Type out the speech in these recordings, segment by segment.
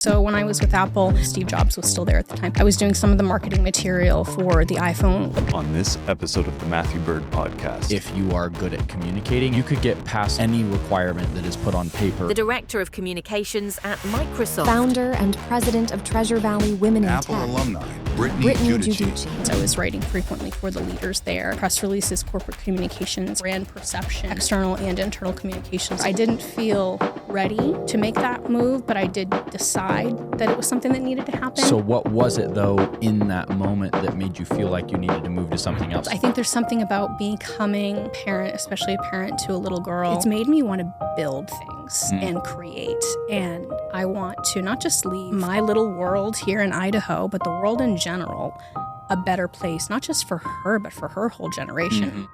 So when I was with Apple, Steve Jobs was still there at the time. I was doing some of the marketing material for the iPhone. On this episode of the Matthew Bird Podcast, if you are good at communicating, you could get past any requirement that is put on paper. The Director of Communications at Microsoft. Founder and President of Treasure Valley Women in Apple Tech. alumni, Brittany Giudici. I was writing frequently for the leaders there. Press releases, corporate communications, brand perception, external and internal communications. I didn't feel ready to make that move, but I did decide that it was something that needed to happen. So what was it, though, in that moment that made you feel like you needed to move to something else? I think there's something about becoming a parent, especially a parent to a little girl. It's made me want to build things and create. And I want to not just leave my little world here in Idaho, but the world in general, a better place, not just for her, but for her whole generation. Mm-hmm.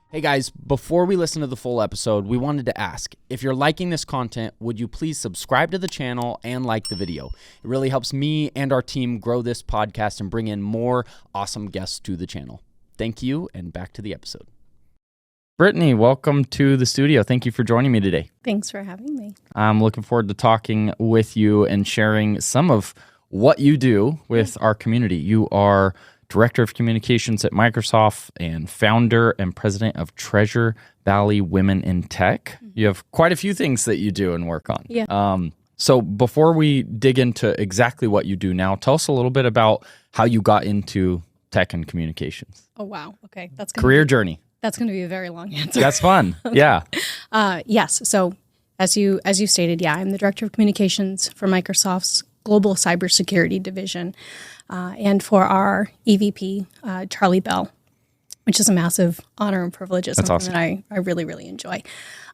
Hey guys, before we listen to the full episode, we wanted to ask, if you're liking this content, would you please subscribe to the channel and like the video? It really helps me and our team grow this podcast and bring in more awesome guests to the channel. Thank you, and back to the episode. Brittany, welcome to the studio. Thank you for joining me today. Thanks for having me. I'm looking forward to talking with you and sharing some of what you do with our community. You are Director of Communications at Microsoft and founder and president of Treasure Valley Women in Tech. You have quite a few things that you do and work on. Yeah. So before we dig into exactly what you do now, tell us a little bit about how you got into tech and communications. Oh, wow. Okay. That's Career journey. That's going to be a very long answer. That's fun. Okay. Yeah. Yes. So as you stated, yeah, I'm the Director of Communications for Microsoft's Global Cybersecurity Division. And for our EVP, Charlie Bell, which is a massive honor and privilege. It's something that I really, really enjoy.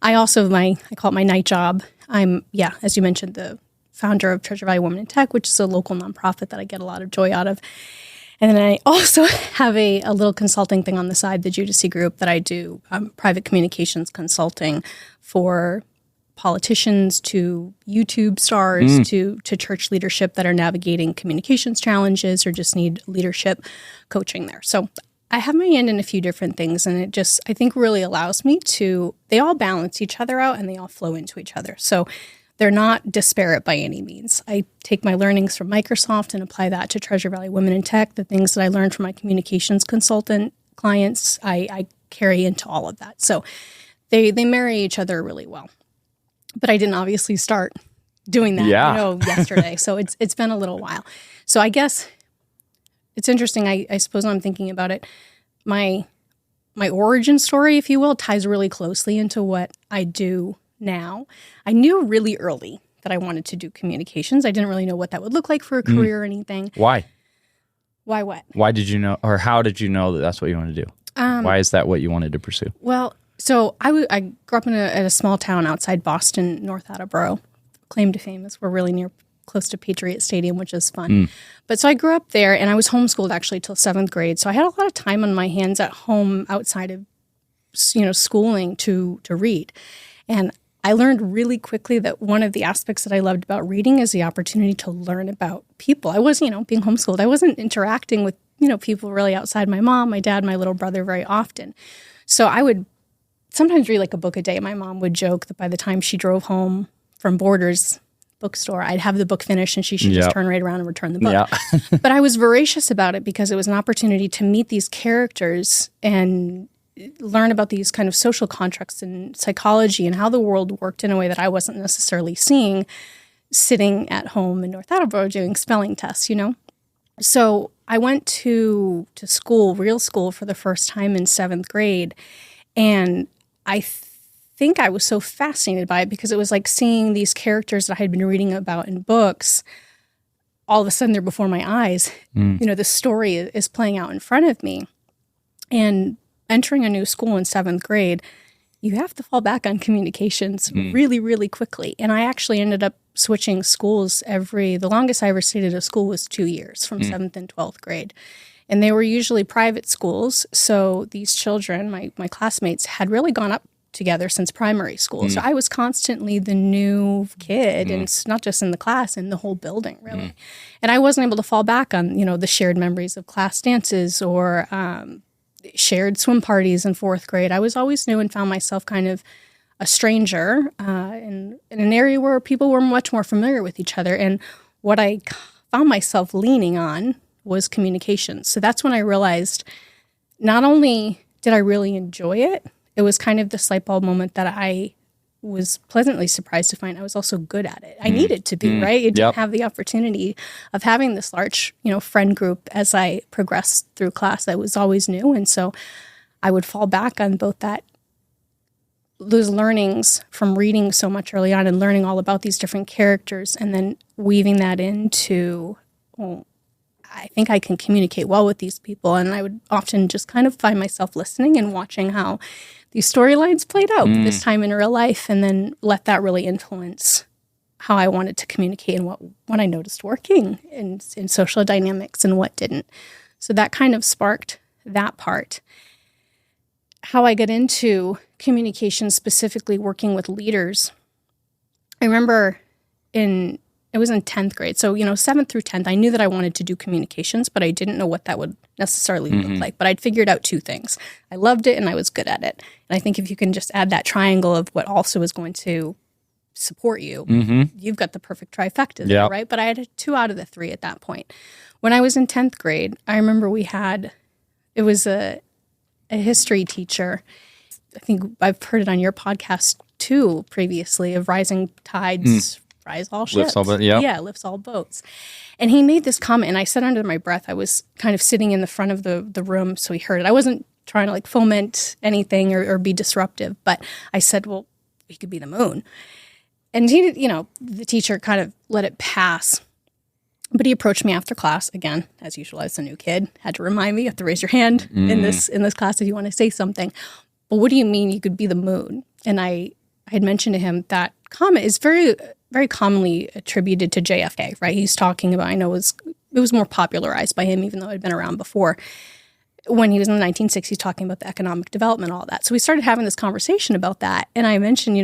I also, I call it my night job. I'm, as you mentioned, the founder of Treasure Valley Women in Tech, which is a local nonprofit that I get a lot of joy out of. And then I also have a little consulting thing on the side, the Giudici group that I do, private communications consulting for politicians to YouTube stars to church leadership that are navigating communications challenges or just need leadership coaching there. So I have my hand in a few different things, and it just, I think, really allows me to, they all balance each other out and they all flow into each other. So they're not disparate by any means. I take my learnings from Microsoft and apply that to Treasure Valley Women in Tech. The things that I learned from my communications consultant clients, I carry into all of that. So they marry each other really well. But I didn't obviously start doing that, yesterday. So it's been a little while. So I guess it's interesting. I suppose when I'm thinking about it, my origin story, if you will, ties really closely into what I do now. I knew really early that I wanted to do communications. I didn't really know what that would look like for a career or anything. Why? Why what? Why did you know, or how did you know that that's what you wanted to do? Why is that what you wanted to pursue? Well, so I grew up in a small town outside Boston, North Attleboro. Claim to fame is we're really close to Patriot Stadium, which is fun. But so I grew up there, and I was homeschooled actually till 7th grade. So I had a lot of time on my hands at home outside of schooling to read. And I learned really quickly that one of the aspects that I loved about reading is the opportunity to learn about people. I was, being homeschooled, I wasn't interacting with, people really outside my mom, my dad, my little brother very often. So I would sometimes read like a book a day. My mom would joke that by the time she drove home from Borders bookstore, I'd have the book finished and she should just turn right around and return the book. Yeah. But I was voracious about it because it was an opportunity to meet these characters and learn about these kind of social contracts and psychology and how the world worked in a way that I wasn't necessarily seeing sitting at home in North Attleboro doing spelling tests, So I went to school, real school, for the first time in 7th grade. And I think I was so fascinated by it because it was like seeing these characters that I had been reading about in books. All of a sudden, they're before my eyes. The story is playing out in front of me. And entering a new school in 7th grade, you have to fall back on communications really, really quickly. And I actually ended up switching schools the longest I ever stayed at a school was 2 years, from 7th and 12th grade. And they were usually private schools. So these children, my classmates, had really gone up together since primary school. So I was constantly the new kid, and it's not just in the class, in the whole building, really. And I wasn't able to fall back on, the shared memories of class dances or shared swim parties in 4th grade. I was always new and found myself kind of a stranger in an area where people were much more familiar with each other. And what I found myself leaning on was communication. So that's when I realized not only did I really enjoy it, it was kind of this light bulb moment that I was pleasantly surprised to find I was also good at it. I needed to be, right? You didn't have the opportunity of having this large, friend group as I progressed through class. I was always new. And so I would fall back on both those learnings from reading so much early on and learning all about these different characters and then weaving that into, I think I can communicate well with these people. And I would often just kind of find myself listening and watching how these storylines played out this time in real life, and then let that really influence how I wanted to communicate and what I noticed working in social dynamics and what didn't. So that kind of sparked that part. How I got into communication, specifically working with leaders, I remember it was in 10th grade. So, 7th through 10th, I knew that I wanted to do communications, but I didn't know what that would necessarily look like. But I'd figured out two things. I loved it and I was good at it. And I think if you can just add that triangle of what also is going to support you, you've got the perfect trifecta there, right? But I had 2 out of the 3 at that point. When I was in 10th grade, I remember it was a history teacher. I think I've heard it on your podcast too previously, of rising tides rise all ships. Lifts all boats, yeah, lifts all boats. And he made this comment, and I said under my breath, I was kind of sitting in the front of the room, so he heard it. I wasn't trying to foment anything or be disruptive, but I said, well, he could be the moon. And he did, the teacher kind of let it pass. But he approached me after class, again, as usual, as a new kid, had to remind me, you have to raise your hand in this class if you want to say something. But what do you mean you could be the moon? And I had mentioned to him that comment is very, very commonly attributed to JFK, right? He's talking about, I know it was more popularized by him, even though it had been around before, when he was in the 1960s talking about the economic development, all that. So we started having this conversation about that. And I mentioned,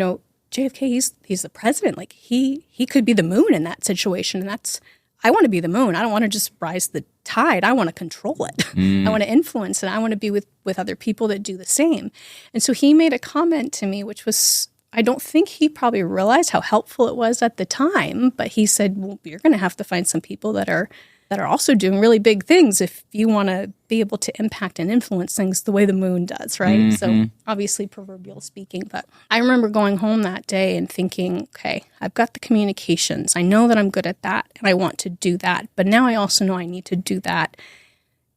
JFK, he's the president. He could be the moon in that situation. And I want to be the moon. I don't want to just rise the tide. I want to control it. I want to influence it. I want to be with other people that do the same. And so he made a comment to me, which was, I don't think he probably realized how helpful it was at the time, but he said, well, you're going to have to find some people that are also doing really big things if you want to be able to impact and influence things the way the moon does, right? So obviously proverbial speaking, but I remember going home that day and thinking, okay, I've got the communications. I know that I'm good at that and I want to do that, but now I also know I need to do that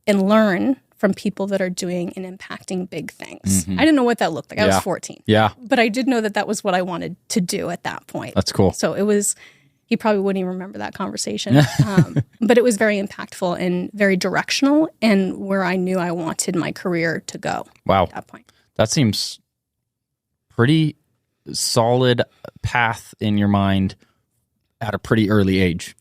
and learn from people that are doing and impacting big things. I didn't know what that looked like. I was 14. Yeah. But I did know that was what I wanted to do at that point. That's cool. So it was, he probably wouldn't even remember that conversation. But it was very impactful and very directional and where I knew I wanted my career to go. Wow. At that point. That seems pretty solid path in your mind at a pretty early age.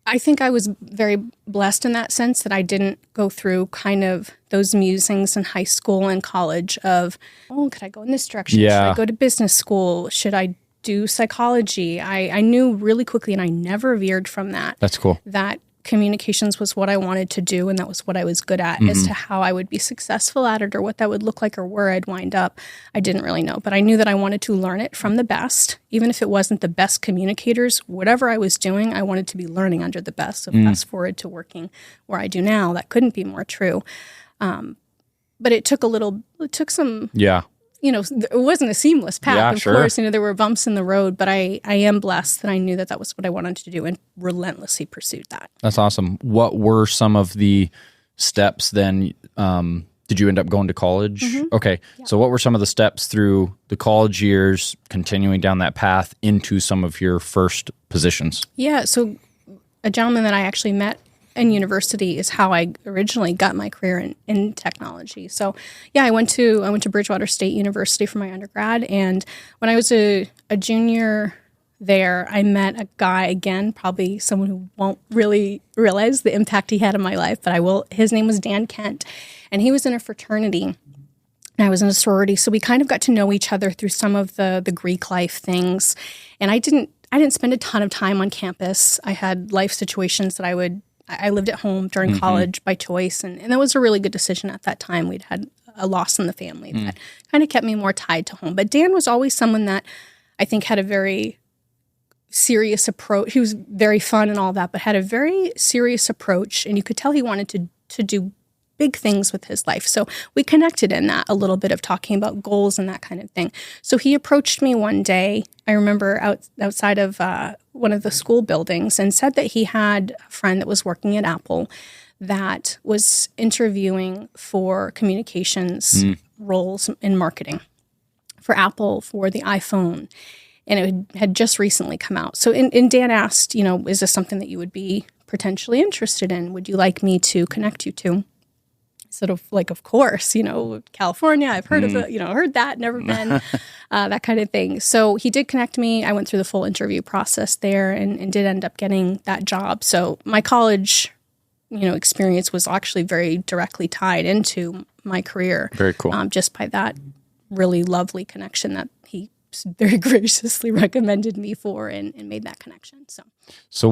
I think I was very blessed in that sense that I didn't go through kind of those musings in high school and college of, could I go in this direction? Yeah. Should I go to business school? Should I do psychology? I knew really quickly, and I never veered from that. That's cool. That communications was what I wanted to do, and that was what I was good at. As to how I would be successful at it or what that would look like or where I'd wind up, I didn't really know. But I knew that I wanted to learn it from the best, even if it wasn't the best communicators. Whatever I was doing, I wanted to be learning under the best. So fast forward to working where I do now, that couldn't be more true. But it took some... Yeah. It wasn't a seamless path. Yeah, of sure. course, there were bumps in the road, but I am blessed that I knew that was what I wanted to do and relentlessly pursued that. That's awesome. What were some of the steps then? Did you end up going to college? Okay. Yeah. So what were some of the steps through the college years, continuing down that path into some of your first positions? Yeah. So a gentleman that I actually met in university is how I originally got my career in technology. So yeah, I went to Bridgewater State University for my undergrad. And when I was a junior there, I met a guy, again, probably someone who won't really realize the impact he had in my life, but I will. His name was Dan Kent, and he was in a fraternity, and I was in a sorority. So we kind of got to know each other through some of the Greek life things. And I didn't spend a ton of time on campus. I had life situations that I lived at home during college by choice, and that was a really good decision at that time. We'd had a loss in the family that kind of kept me more tied to home. But Dan was always someone that I think had a very serious approach. He was very fun and all that, but had a very serious approach, and you could tell he wanted to do big things with his life. So we connected in that a little bit of talking about goals and that kind of thing. So he approached me one day, I remember outside of one of the school buildings, and said that he had a friend that was working at Apple that was interviewing for communications roles in marketing for Apple for the iPhone. And it had just recently come out. So and Dan asked, is this something that you would be potentially interested in? Would you like me to connect you to? Sort of like, of course, California, I've heard of it, heard that, never been, that kind of thing. So he did connect me. I went through the full interview process there and did end up getting that job. So my college, experience was actually very directly tied into my career. Very cool. Just by that really lovely connection that he very graciously recommended me for and made that connection. So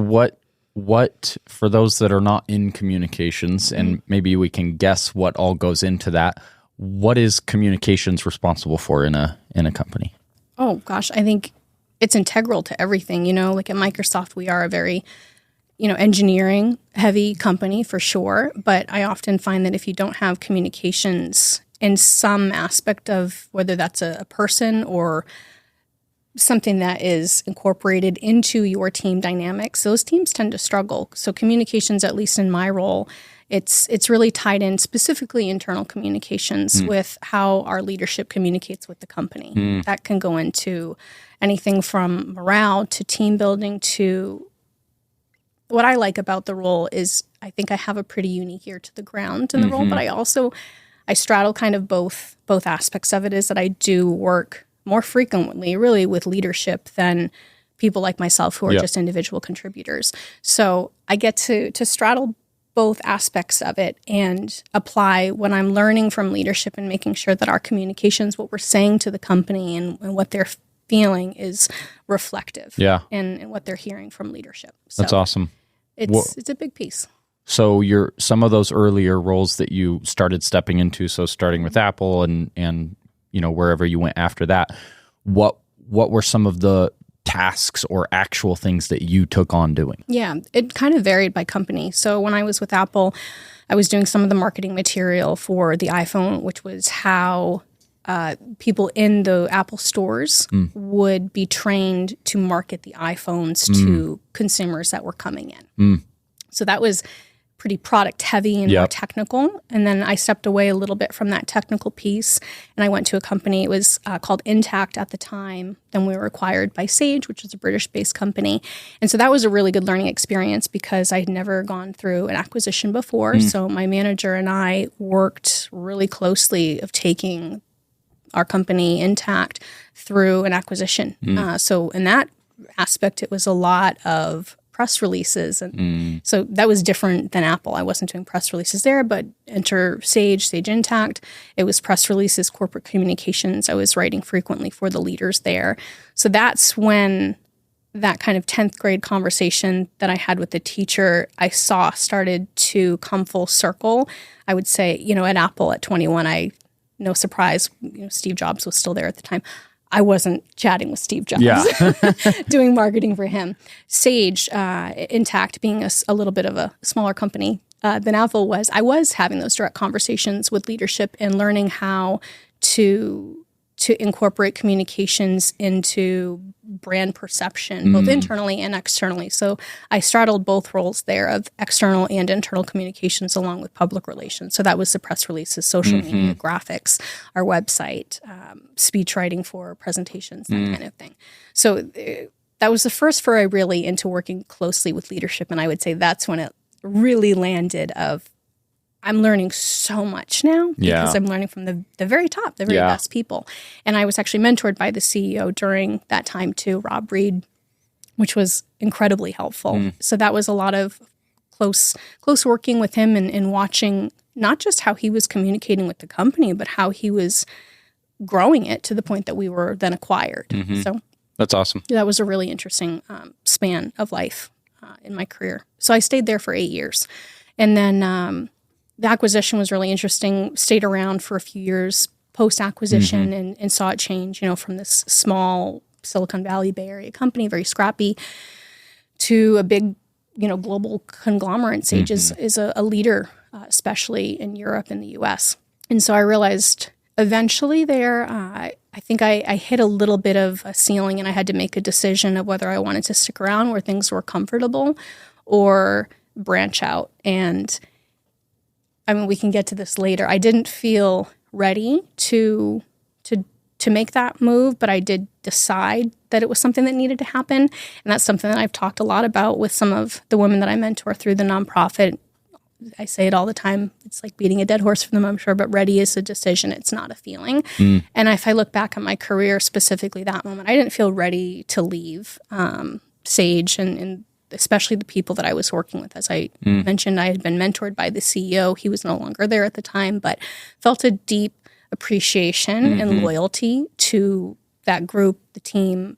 what for those that are not in communications, and maybe we can guess what all goes into that, what is communications responsible for in a company? Oh gosh, I think it's integral to everything. Like at Microsoft, we are a very engineering heavy company for sure, but I often find that if you don't have communications in some aspect of whether that's a person or something that is incorporated into your team dynamics, those teams tend to struggle. So communications, at least in my role, it's really tied in specifically internal communications with how our leadership communicates with the company. That can go into anything from morale to team building to what I like about the role is I think I have a pretty unique ear to the ground in the role, but I straddle kind of both aspects of it, is that I do work more frequently really with leadership than people like myself who are just individual contributors. So I get to straddle both aspects of it and apply what I'm learning from leadership and making sure that our communications, what we're saying to the company and what they're feeling is reflective and what they're hearing from leadership. So that's awesome. It's a big piece. So some of those earlier roles that you started stepping into, so starting with Apple and wherever you went after that, what were some of the tasks or actual things that you took on doing? Yeah, it kind of varied by company. So when I was with Apple, I was doing some of the marketing material for the iPhone, which was how people in the Apple stores would be trained to market the iPhones to consumers that were coming in. So that was pretty product heavy and more technical. And then I stepped away a little bit from that technical piece and I went to a company. It was called Intacct at the time. Then we were acquired by Sage, which is a British-based company. And so that was a really good learning experience because I had never gone through an acquisition before. So my manager and I worked really closely of taking our company Intacct through an acquisition. So in that aspect, it was a lot of press releases. And so that was different than Apple. I wasn't doing press releases there, but enter Sage Intacct. It was press releases, corporate communications. I was writing frequently for the leaders there. So that's when that kind of 10th grade conversation that I had with the teacher, I saw started to come full circle. I would say, at Apple at 21, no surprise, Steve Jobs was still there at the time. I wasn't chatting with Steve Jobs, doing marketing for him. Sage, Intacct, being a little bit of a smaller company than Apple was, I was having those direct conversations with leadership and learning how to incorporate communications into brand perception, both internally and externally. So I straddled both roles there of external and internal communications along with public relations. So that was the press releases, social media, graphics, our website, speech writing for presentations, that kind of thing. So that was the first foray really into working closely with leadership. And I would say that's when it really landed of, I'm learning so much now because I'm learning from the very top, the very best people. And I was actually mentored by the CEO during that time too, Rob Reed, which was incredibly helpful. So that was a lot of close working with him and watching not just how he was communicating with the company, but how he was growing it to the point that we were then acquired. So that's awesome. That was a really interesting span of life in my career. So I stayed there for 8 years. And then the acquisition was really interesting. Stayed around for a few years post-acquisition and saw it change, from this small Silicon Valley Bay Area company, very scrappy, to a big, global conglomerate. Sage is a leader, especially in Europe and the US. And so I realized eventually there, I think I hit a little bit of a ceiling, and I had to make a decision of whether I wanted to stick around where things were comfortable or branch out. And I mean, we can get to this later. I didn't feel ready to make that move, but I did decide that it was something that needed to happen. And that's something that I've talked a lot about with some of the women that I mentor through the nonprofit. I say it all the time. It's like beating a dead horse for them, I'm sure, but ready is a decision. It's not a feeling. And if I look back at my career, specifically that moment, I didn't feel ready to leave Sage and especially the people that I was working with. As I mentioned, I had been mentored by the CEO. He was no longer there at the time, but felt a deep appreciation and loyalty to that group, the team,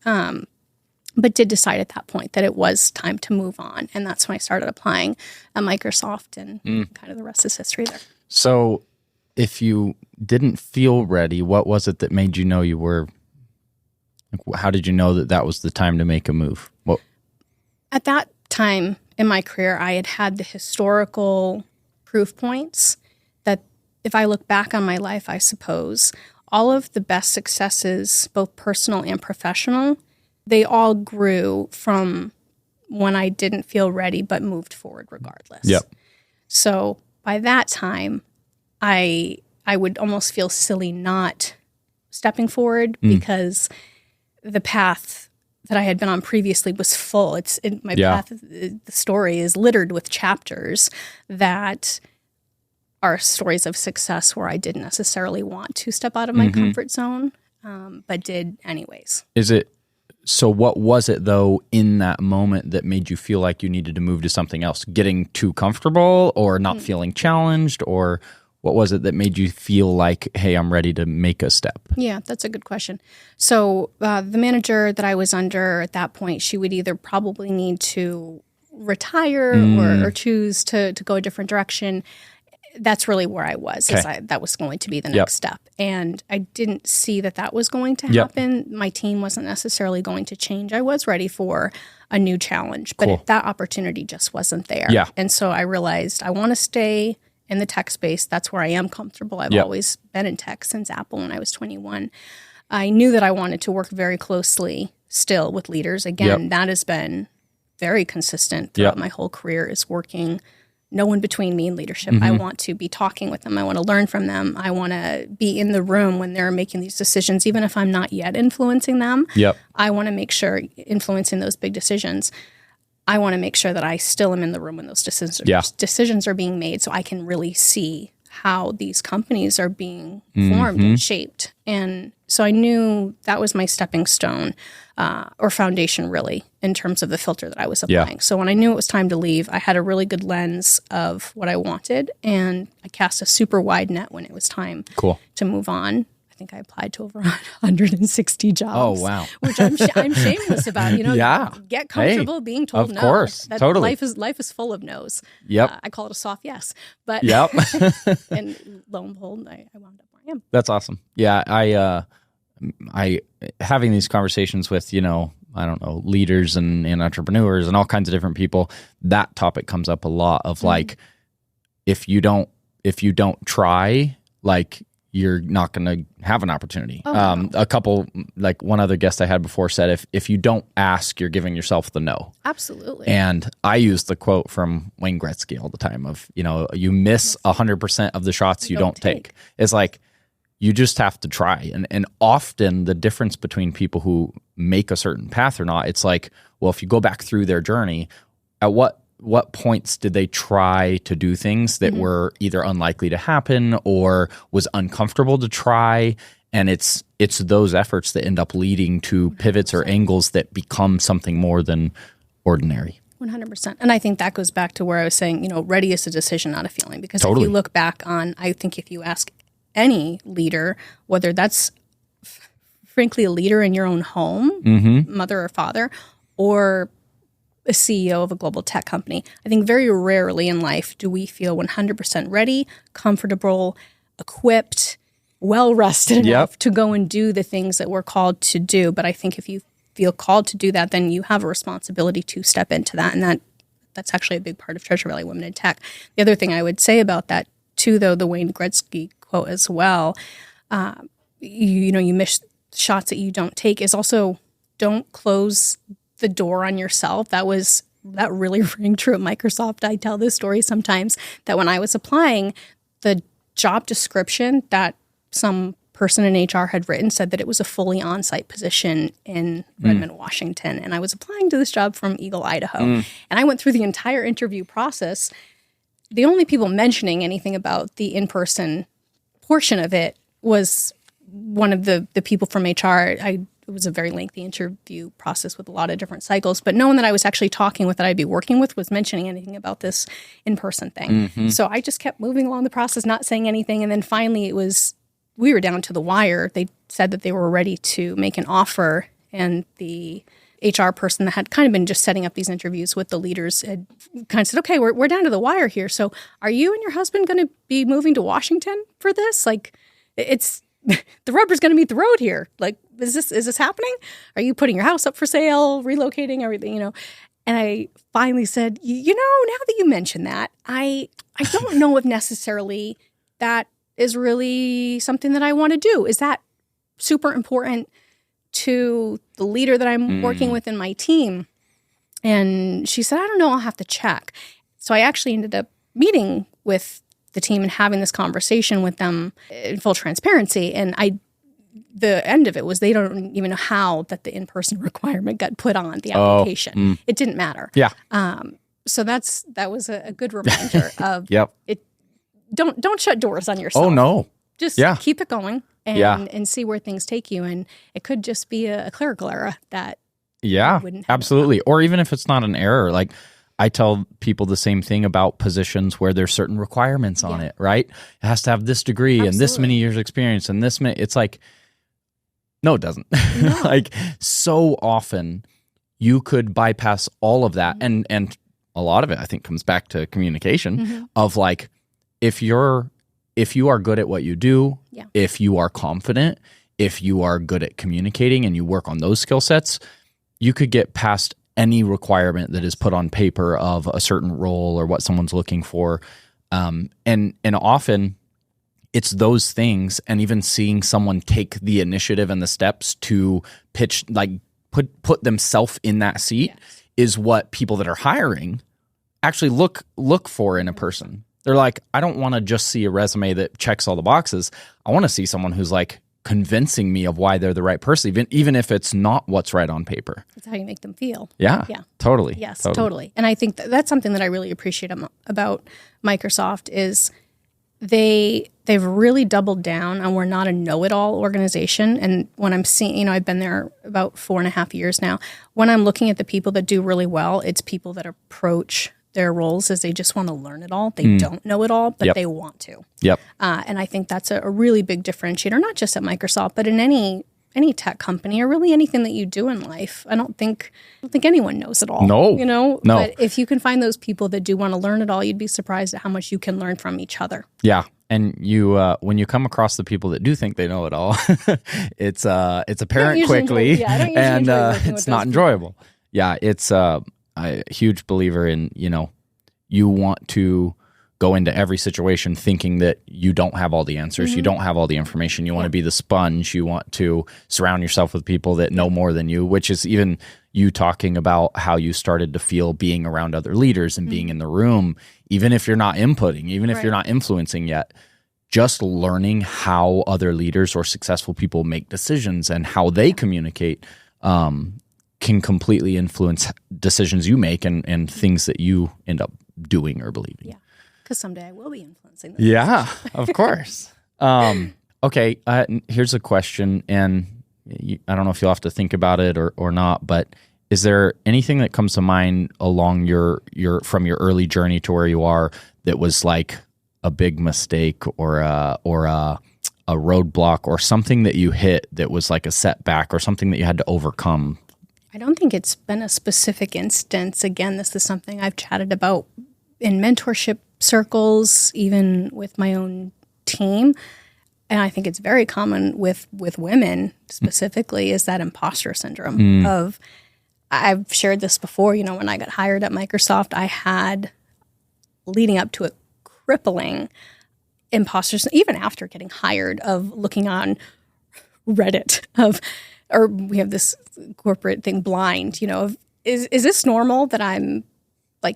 but did decide at that point that it was time to move on. And that's when I started applying at Microsoft, and kind of the rest is history there. So if you didn't feel ready, what was it that made you know you were, how did you know that was the time to make a move? At that time in my career, I had had the historical proof points that if I look back on my life, I suppose, all of the best successes, both personal and professional, they all grew from when I didn't feel ready but moved forward regardless. Yep. So by that time, I would almost feel silly not stepping forward because the path that I had been on previously was full. My path, the story is littered with chapters that are stories of success where I didn't necessarily want to step out of my comfort zone, but did anyways. So what was it, though, in that moment that made you feel like you needed to move to something else? Getting too comfortable or not feeling challenged? Or what was it that made you feel like, hey, I'm ready to make a step? Yeah, that's a good question. So the manager that I was under at that point, she would either probably need to retire or choose to go a different direction. That's really where I was. That was going to be the next step. And I didn't see that was going to happen. My team wasn't necessarily going to change. I was ready for a new challenge, but that opportunity just wasn't there. Yeah. And so I realized I want to stay in the tech space. That's where I am comfortable. I've always been in tech since Apple when I was 21. I knew that I wanted to work very closely still with leaders. Again, that has been very consistent throughout my whole career, is working no one between me and leadership. I want to be talking with them. I want to learn from them. I want to be in the room when they're making these decisions, even if I'm not yet influencing them. I want to make sure, influencing those big decisions, I want to make sure that I still am in the room when those decisions are being made, so I can really see how these companies are being formed and shaped. And so I knew that was my stepping stone or foundation, really, in terms of the filter that I was applying. So when I knew it was time to leave, I had a really good lens of what I wanted, and I cast a super wide net when it was time to move on. I think I applied to over 160 jobs. Oh, wow. Which I'm shameless about. Get comfortable being told no. Of course, totally. Life is full of no's. Yep. I call it a soft yes. But and lo and behold, I wound up where I am. That's awesome. Yeah, I having these conversations with, I don't know, leaders and entrepreneurs and all kinds of different people, that topic comes up a lot of like, if you don't try, like, you're not going to have an opportunity. A couple, like one other guest I had before said, if you don't ask, you're giving yourself the no. Absolutely. And I use the quote from Wayne Gretzky all the time of, you miss 100% of the shots you don't take. It's like, you just have to try. And often the difference between people who make a certain path or not, it's like, well, if you go back through their journey, at what points did they try to do things that were either unlikely to happen or was uncomfortable to try? And it's those efforts that end up leading to pivots or angles that become something more than ordinary. 100%. And I think that goes back to where I was saying, ready is a decision, not a feeling. Because if you look back on, I think if you ask any leader, whether that's frankly a leader in your own home, mother or father, or a CEO of a global tech company. I think very rarely in life do we feel 100% ready, comfortable, equipped, well-rested enough to go and do the things that we're called to do. But I think if you feel called to do that, then you have a responsibility to step into that. And that's actually a big part of Treasure Valley Women in Tech. The other thing I would say about that too, though, the Wayne Gretzky quote as well, you miss shots that you don't take, is also don't close the door on yourself. That really rang true at Microsoft. I tell this story sometimes that when I was applying, the job description that some person in HR had written said that it was a fully on-site position in Redmond, Washington. And I was applying to this job from Eagle, Idaho. And I went through the entire interview process. The only people mentioning anything about the in-person portion of it was one of the people from HR. It was a very lengthy interview process with a lot of different cycles, but no one that I was actually talking with that I'd be working with was mentioning anything about this in-person thing. So I just kept moving along the process, not saying anything. And then finally we were down to the wire. They said that they were ready to make an offer, and the HR person that had kind of been just setting up these interviews with the leaders had kind of said, okay, we're down to the wire here. So are you and your husband going to be moving to Washington for this? Like, it's the rubber's going to meet the road here. Like, is this happening? Are you putting your house up for sale, relocating, everything, And I finally said, now that you mention that, I don't know if necessarily that is really something that I want to do. Is that super important to the leader that I'm working with in my team? And she said, I don't know, I'll have to check. So I actually ended up meeting with the team and having this conversation with them in full transparency. And the end of it was they don't even know how that the in-person requirement got put on the application. It didn't matter. Yeah. So that was a good reminder of it. Don't shut doors on yourself. Oh no. Just keep it going and see where things take you. And it could just be a clerical error that wouldn't have absolutely. Or even if it's not an error, like I tell people the same thing about positions where there's certain requirements on it, right? It has to have this degree and this many years experience and this many. It's like, no, it doesn't. No. Like, so often you could bypass all of that. And a lot of it, I think, comes back to communication of like, if you are good at what you do, if you are confident, if you are good at communicating and you work on those skill sets, you could get past any requirement that is put on paper of a certain role or what someone's looking for. And often it's those things, and even seeing someone take the initiative and the steps to pitch, like put themselves in that seat is what people that are hiring actually look for in a person. They're like, I don't want to just see a resume that checks all the boxes. I want to see someone who's like convincing me of why they're the right person, even if it's not what's right on paper. It's how you make them feel. Yeah. Totally. Yes, totally. And I think that's something that I really appreciate about Microsoft is they've really doubled down on we're not a know-it-all organization. And when I'm seeing, I've been there about 4.5 years now. When I'm looking at the people that do really well, it's people that approach their roles as they just want to learn it all. They don't know it all, but they want to. And I think that's a really big differentiator, not just at Microsoft, but in any tech company or really anything that you do in life. I don't think anyone knows it all. No. But if you can find those people that do want to learn it all, you'd be surprised at how much you can learn from each other. Yeah. And you, when you come across the people that do think they know it all, it's apparent quickly, and it's not enjoyable. Yeah, it's a huge believer in, you want to go into every situation thinking that you don't have all the answers, you don't have all the information. You want to be the sponge. You want to surround yourself with people that know more than you, which is even you talking about how you started to feel being around other leaders and being in the room, even if you're not inputting, even if you're not influencing yet, just learning how other leaders or successful people make decisions and how they communicate can completely influence decisions you make and things that you end up doing or believing. Yeah, because someday I will be influencing them. Yeah, of course. Okay, here's a question, and I don't know if you'll have to think about it or not, but is there anything that comes to mind along your from your early journey to where you are that was like a big mistake or a roadblock or something that you hit that was like a setback or something that you had to overcome I don't think it's been a specific instance. Again, this is something I've chatted about in mentorship circles, even with my own team. And I think it's very common with women specifically, is that imposter syndrome of, I've shared this before, you know, when I got hired at Microsoft, I had, leading up to it, crippling imposters, even after getting hired, of looking on Reddit or we have this corporate thing, Blind, you know, of, is this normal that I'm like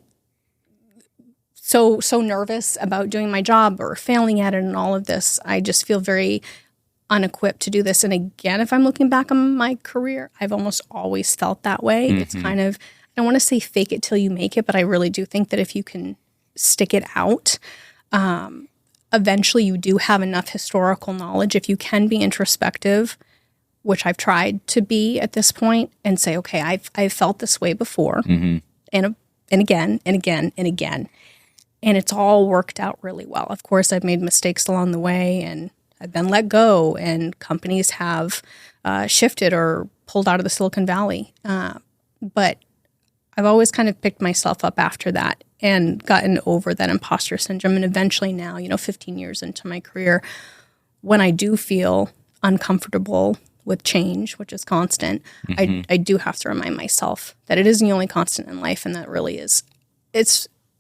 so nervous about doing my job or failing at it and all of this? I just feel very unequipped to do this. And again, if I'm looking back on my career, I've almost always felt that way. It's kind of, I don't want to say fake it till you make it, but I really do think that if you can stick it out, eventually you do have enough historical knowledge. If you can be introspective, which I've tried to be at this point, and say, okay, I've felt this way before, and again, and again, and again. And it's all worked out really well. Of course, I've made mistakes along the way, and I've been let go, and companies have shifted or pulled out of the Silicon Valley. But I've always kind of picked myself up after that and gotten over that imposter syndrome. And eventually now, you know, 15 years into my career, when I do feel uncomfortable with change, which is constant, I do have to remind myself that it isn't the only constant in life, and that really is,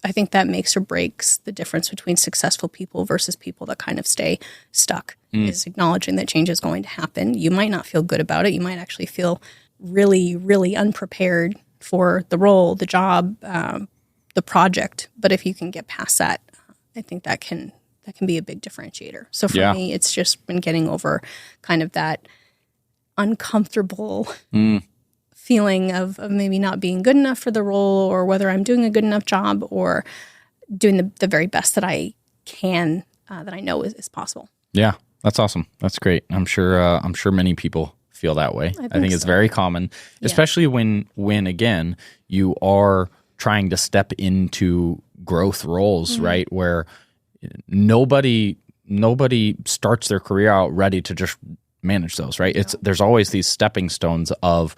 I think that makes or breaks the difference between successful people versus people that kind of stay stuck, is acknowledging that change is going to happen. You might not feel good about it. You might actually feel really, really unprepared for the role, the job, the project. But if you can get past that, I think that can be a big differentiator. So for me, it's just been getting over kind of that uncomfortable feeling of maybe not being good enough for the role, or whether I'm doing a good enough job, or doing the very best that I can, that I know is possible. Yeah, that's awesome. That's great. I'm sure many people feel that way. I think it's very common, especially when again, you are trying to step into growth roles, right? Where nobody starts their career out ready to just manage those, right? There's always these stepping stones of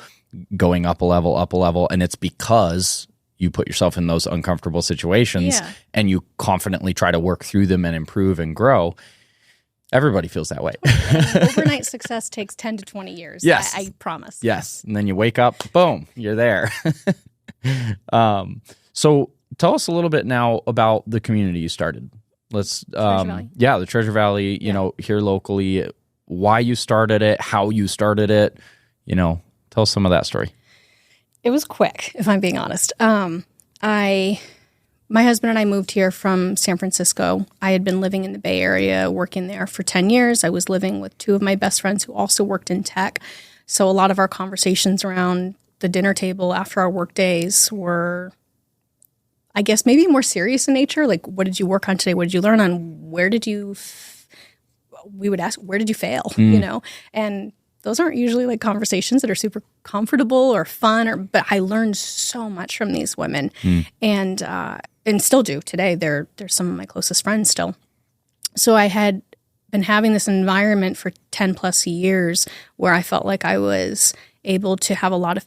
going up a level, and it's because you put yourself in those uncomfortable situations and you confidently try to work through them and improve and grow. Everybody feels that way. Overnight success takes 10 to 20 years. Yes. I promise. Yes. And then you wake up, boom, you're there. So tell us a little bit now about the community you started. Let's, the Treasure Valley, you know, here locally, why you started it, how you started it, you know, tell us some of that story. It was quick, if I'm being honest. My husband and I moved here from San Francisco. I had been living in the Bay Area, working there for 10 years. I was living with two of my best friends who also worked in tech. So a lot of our conversations around the dinner table after our work days were, I guess, maybe more serious in nature. Like, what did you work on today? What did you learn on? We would ask, where did you fail? You know? And those aren't usually like conversations that are super comfortable or fun, but I learned so much from these women, and still do today. They're some of my closest friends still. So I had been having this environment for 10 plus years where I felt like I was able to have a lot of,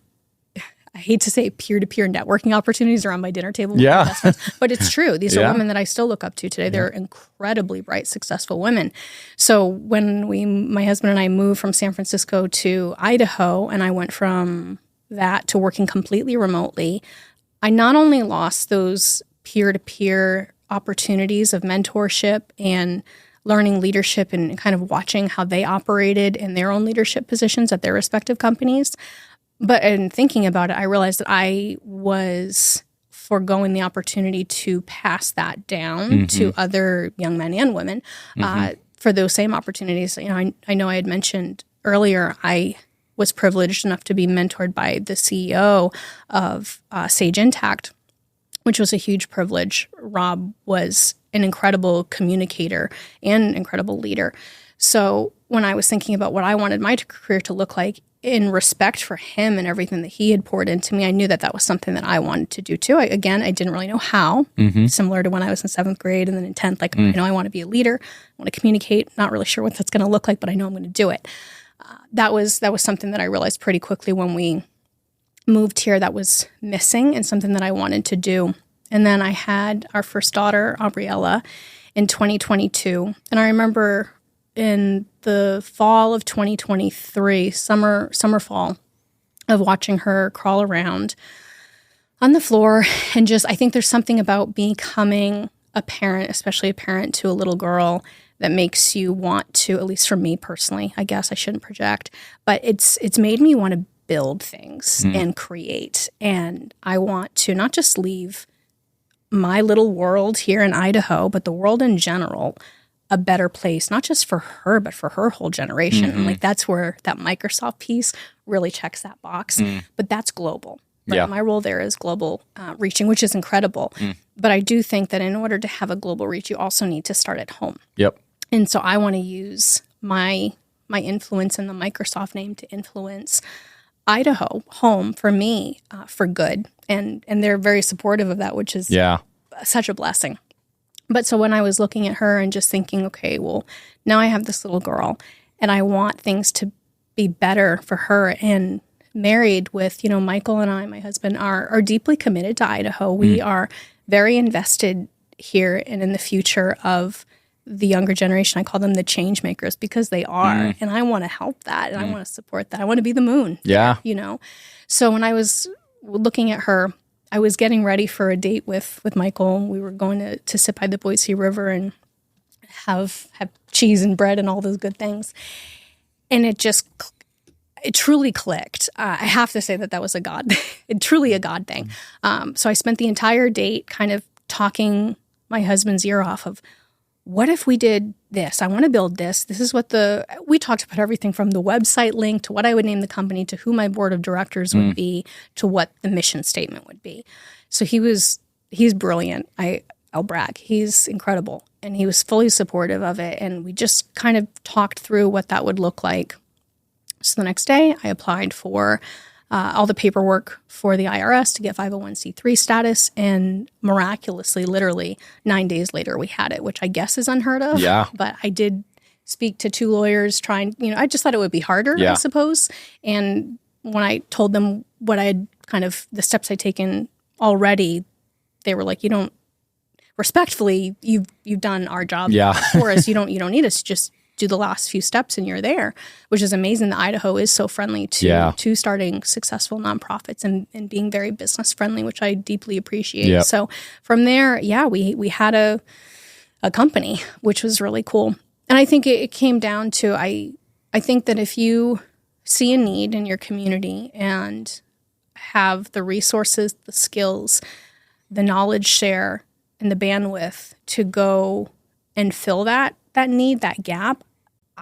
I hate to say peer-to-peer networking opportunities around my dinner table. Yeah. But it's true. These are women that I still look up to today. They're incredibly bright, successful women. So when my husband and I moved from San Francisco to Idaho, and I went from that to working completely remotely, I not only lost those peer-to-peer opportunities of mentorship and learning leadership and kind of watching how they operated in their own leadership positions at their respective companies, but in thinking about it, I realized that I was foregoing the opportunity to pass that down to other young men and women for those same opportunities. You know, I know I had mentioned earlier, I was privileged enough to be mentored by the CEO of Sage Intacct, which was a huge privilege. Rob was an incredible communicator and incredible leader. So when I was thinking about what I wanted my career to look like, in respect for him and everything that he had poured into me, I knew that that was something that I wanted to do too. I didn't really know how, similar to when I was in 7th grade and then in 10th, like, I know I want to be a leader, I want to communicate, not really sure what that's going to look like, but I know I'm going to do it. That was something that I realized pretty quickly when we moved here that was missing and something that I wanted to do. And then I had our first daughter, Aubriella, in 2022. And I remember in the fall of 2023, fall, of watching her crawl around on the floor. And just, I think there's something about becoming a parent, especially a parent to a little girl, that makes you want to, at least for me personally, I guess I shouldn't project, but it's made me want to build things and create. And I want to not just leave my little world here in Idaho, but the world in general, a better place, not just for her, but for her whole generation. And like, that's where that Microsoft piece really checks that box. But that's global. Right? Yeah. My role there is global reaching, which is incredible. But I do think that in order to have a global reach, you also need to start at home. Yep. And so I want to use my influence in the Microsoft name to influence Idaho, home, for me, for good. And they're very supportive of that, which is such a blessing. But so when I was looking at her and just thinking, okay, well, now I have this little girl and I want things to be better for her, and married with, Michael and I, my husband, are deeply committed to Idaho. We are very invested here and in the future of the younger generation. I call them the change makers because they are. And I want to help that, and I want to support that. I want to be the moon. Yeah. So when I was looking at her, I was getting ready for a date with Michael. We were going to sit by the Boise River and have cheese and bread and all those good things. And it truly clicked. I have to say that was truly a God thing. So I spent the entire date kind of talking my husband's ear off of, what if we did this? I want to build this. This is what we talked about everything from the website link to what I would name the company to who my board of directors would be to what the mission statement would be. So he's brilliant. I'll brag. He's incredible. And he was fully supportive of it. And we just kind of talked through what that would look like. So the next day I applied for all the paperwork for the IRS to get 501c3 status, and miraculously, literally 9 days later, we had it, which I guess is unheard of. Yeah. But I did speak to 2 lawyers trying, I just thought it would be harder, I suppose. And when I told them what I had the steps I'd taken already, they were like, respectfully, you've done our job for us. You don't need us. Just do the last few steps and you're there, which is amazing that Idaho is so friendly to starting successful nonprofits and being very business friendly, which I deeply appreciate. Yep. So from there, we had a company, which was really cool. And I think it came down to, I think that if you see a need in your community and have the resources, the skills, the knowledge share, and the bandwidth to go and fill that need, that gap,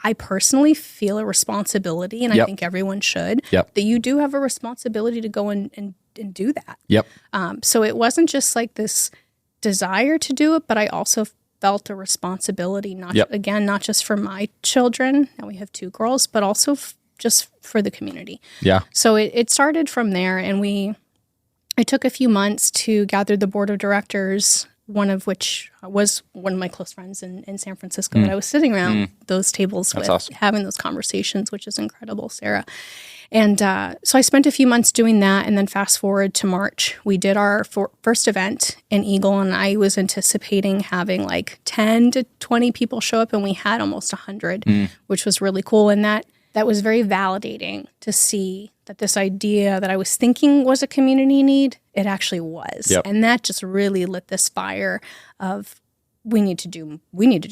I personally feel a responsibility, and I think everyone should, that you do have a responsibility to go and do that. Yep. So it wasn't just like this desire to do it, but I also felt a responsibility, not just for my children, now we have 2 girls, but also just for the community. Yeah. So it started from there, and it took a few months to gather the board of directors, one of which was one of my close friends in San Francisco that I was sitting around those tables with, awesome. Having those conversations, which is incredible, Sarah. And so I spent a few months doing that, and then fast forward to March, we did our first event in Eagle, and I was anticipating having like 10 to 20 people show up, and we had almost 100, which was really cool. And that was very validating to see that this idea that I was thinking was a community need, it actually was. Yep. And that just really lit this fire of we need to do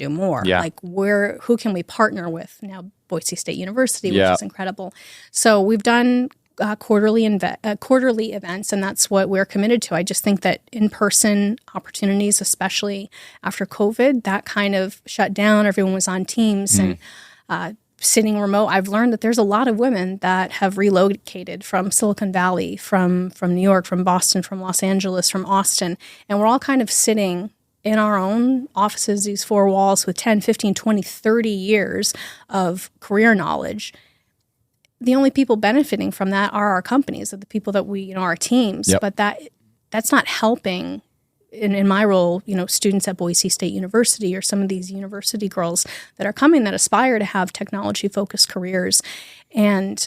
more. Yeah. Like who can we partner with? Now Boise State University, which is incredible. So we've done quarterly events, and that's what we're committed to. I just think that in-person opportunities, especially after COVID, that kind of shut down. Everyone was on Teams and sitting remote. I've learned that there's a lot of women that have relocated from Silicon Valley, from New York, from Boston, from Los Angeles, from Austin, and we're all kind of sitting in our own offices, these 4 walls with 10, 15, 20, 30 years of career knowledge. The only people benefiting from that are our companies, are the people that we, our teams, but that's not helping in my role, students at Boise State University or some of these university girls that are coming that aspire to have technology-focused careers. And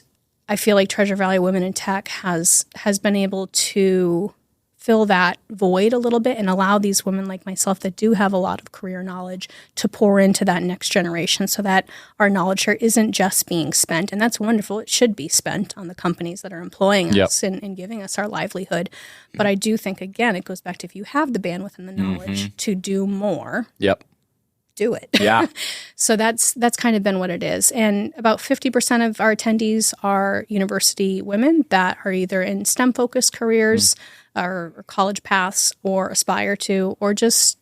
I feel like Treasure Valley Women in Tech has been able to fill that void a little bit and allow these women like myself that do have a lot of career knowledge to pour into that next generation so that our knowledge share isn't just being spent. And that's wonderful. It should be spent on the companies that are employing us and giving us our livelihood. But I do think, again, it goes back to if you have the bandwidth and the knowledge to do more, do it. Yeah. So that's kind of been what it is. And about 50% of our attendees are university women that are either in STEM-focused careers or college paths or aspire to, or just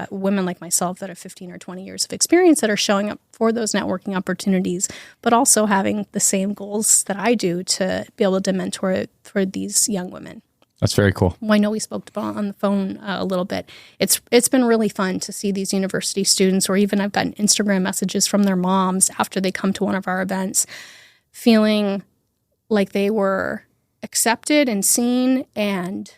women like myself that have 15 or 20 years of experience that are showing up for those networking opportunities, but also having the same goals that I do to be able to mentor for these young women. That's very cool. Well, I know we spoke about on the phone a little bit. It's been really fun to see these university students, or even I've gotten Instagram messages from their moms after they come to one of our events, feeling like they were accepted and seen and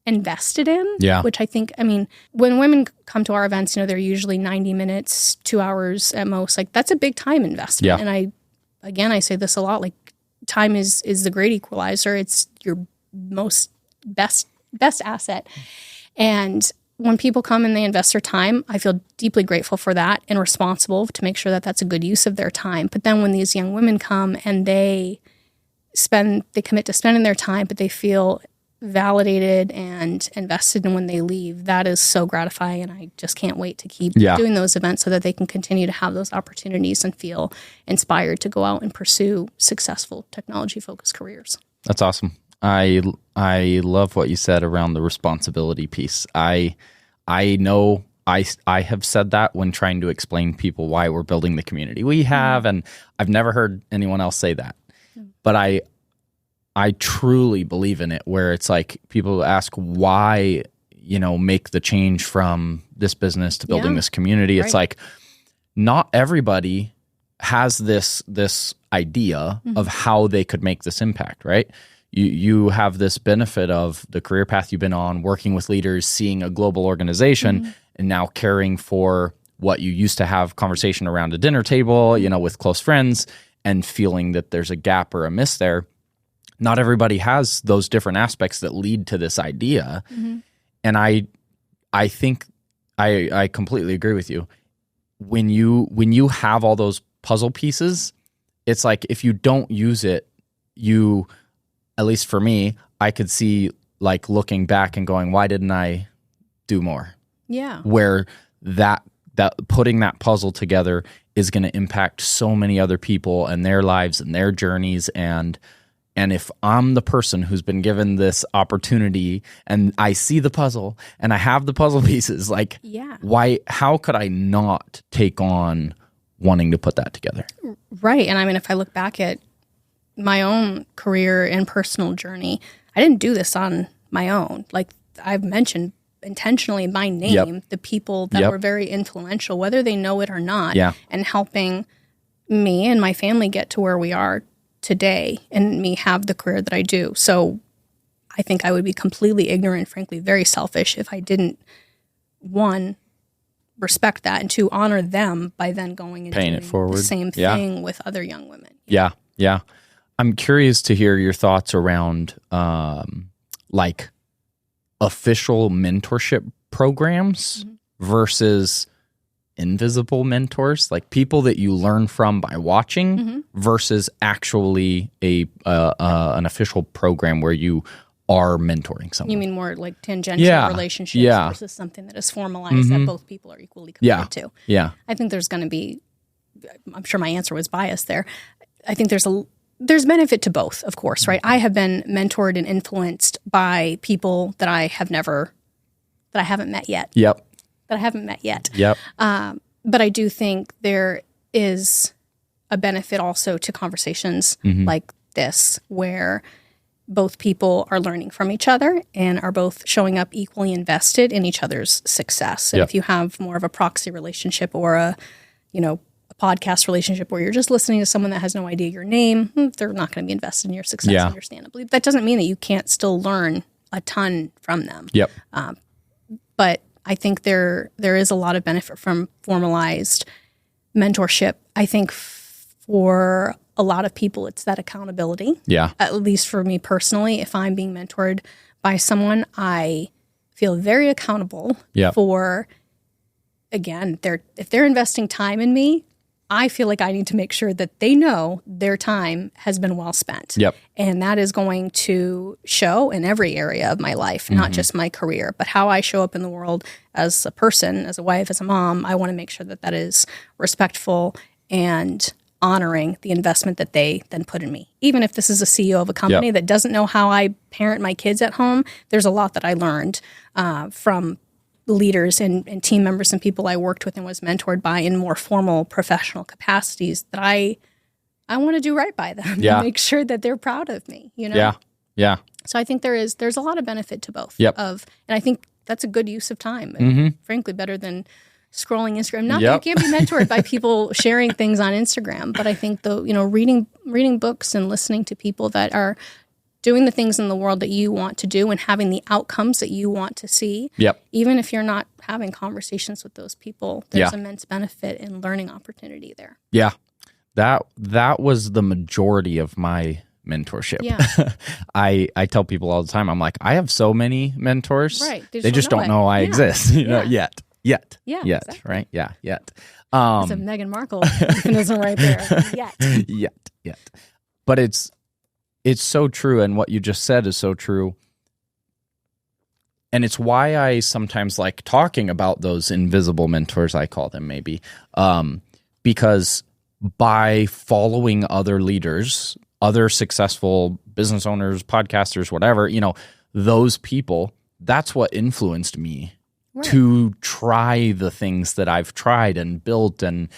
invested in. Yeah. Which I think, I mean, when women come to our events, you know, they're usually 90 minutes, 2 hours at most. Like, that's a big time investment. Yeah. And I say this a lot, like, time is the great equalizer. It's your best asset. And when people come and they invest their time, I feel deeply grateful for that and responsible to make sure that that's a good use of their time. But then when these young women come and they commit to spending their time, but they feel validated and invested in when they leave, that is so gratifying. And I just can't wait to keep doing those events so that they can continue to have those opportunities and feel inspired to go out and pursue successful technology-focused careers. That's awesome. I love what you said around the responsibility piece. I know I have said that when trying to explain people why we're building the community we have, and I've never heard anyone else say that. But I truly believe in it, where it's like people ask why, you know, make the change from this business to building this community. It's like not everybody has this idea of how they could make this impact, right? You have this benefit of the career path you've been on, working with leaders, seeing a global organization, and now caring for what you used to have conversation around a dinner table, you know, with close friends, and feeling that there's a gap or a miss there. Not everybody has those different aspects that lead to this idea. And I think I completely agree with you. When you have all those puzzle pieces, it's like if you don't use it, at least for me, I could see like looking back and going, why didn't I do more? Yeah. Where that putting that puzzle together is going to impact so many other people and their lives and their journeys. And if I'm the person who's been given this opportunity and I see the puzzle and I have the puzzle pieces, like, how could I not take on wanting to put that together? Right. And I mean, if I look back at my own career and personal journey, I didn't do this on my own. Like I've mentioned intentionally my name, the people that were very influential, whether they know it or not, and helping me and my family get to where we are today and me have the career that I do. So I think I would be completely ignorant, frankly, very selfish if I didn't, one, respect that, and two, honor them by then going and paying doing it forward. The same thing with other young women. Yeah. I'm curious to hear your thoughts around like official mentorship programs versus invisible mentors, like people that you learn from by watching versus actually an official program where you are mentoring someone. You mean more like tangential relationships versus something that is formalized that both people are equally committed to? Yeah. I think there's going to be, I'm sure my answer was biased there. I think there's benefit to both, of course, right? I have been mentored and influenced by people that I haven't met yet. But I do think there is a benefit also to conversations like this, where both people are learning from each other and are both showing up equally invested in each other's success. And if you have more of a proxy relationship or a podcast relationship where you're just listening to someone that has no idea your name, they're not going to be invested in your success, understandably. That doesn't mean that you can't still learn a ton from them. But I think there is a lot of benefit from formalized mentorship. I think for a lot of people, it's that accountability. Yeah. At least for me personally, if I'm being mentored by someone, I feel very accountable for, again, if they're investing time in me, I feel like I need to make sure that they know their time has been well spent. Yep. And that is going to show in every area of my life, not just my career, but how I show up in the world as a person, as a wife, as a mom. I want to make sure that that is respectful and honoring the investment that they then put in me. Even if this is a CEO of a company that doesn't know how I parent my kids at home, there's a lot that I learned from leaders and team members and people I worked with and was mentored by in more formal professional capacities that I want to do right by them and make sure that they're proud of me, you know? Yeah. Yeah. So I think there's a lot of benefit to both and I think that's a good use of time. And frankly, better than scrolling Instagram. Not that you can't be mentored by people sharing things on Instagram, but I think reading books and listening to people that are doing the things in the world that you want to do and having the outcomes that you want to see. Yep. Even if you're not having conversations with those people, there's immense benefit and learning opportunity there. Yeah. That was the majority of my mentorship. Yeah. I tell people all the time, I'm like, I have so many mentors. Right. They just don't know I exist, you know, yet. Yeah, Yet, exactly. right? Yeah, yet. It's a Meghan Markle euphemism right there. Yet. But it's so true, and what you just said is so true. And it's why I sometimes like talking about those invisible mentors, I call them maybe, because by following other leaders, other successful business owners, podcasters, whatever, you know, those people, that's what influenced me to try the things that I've tried and built. And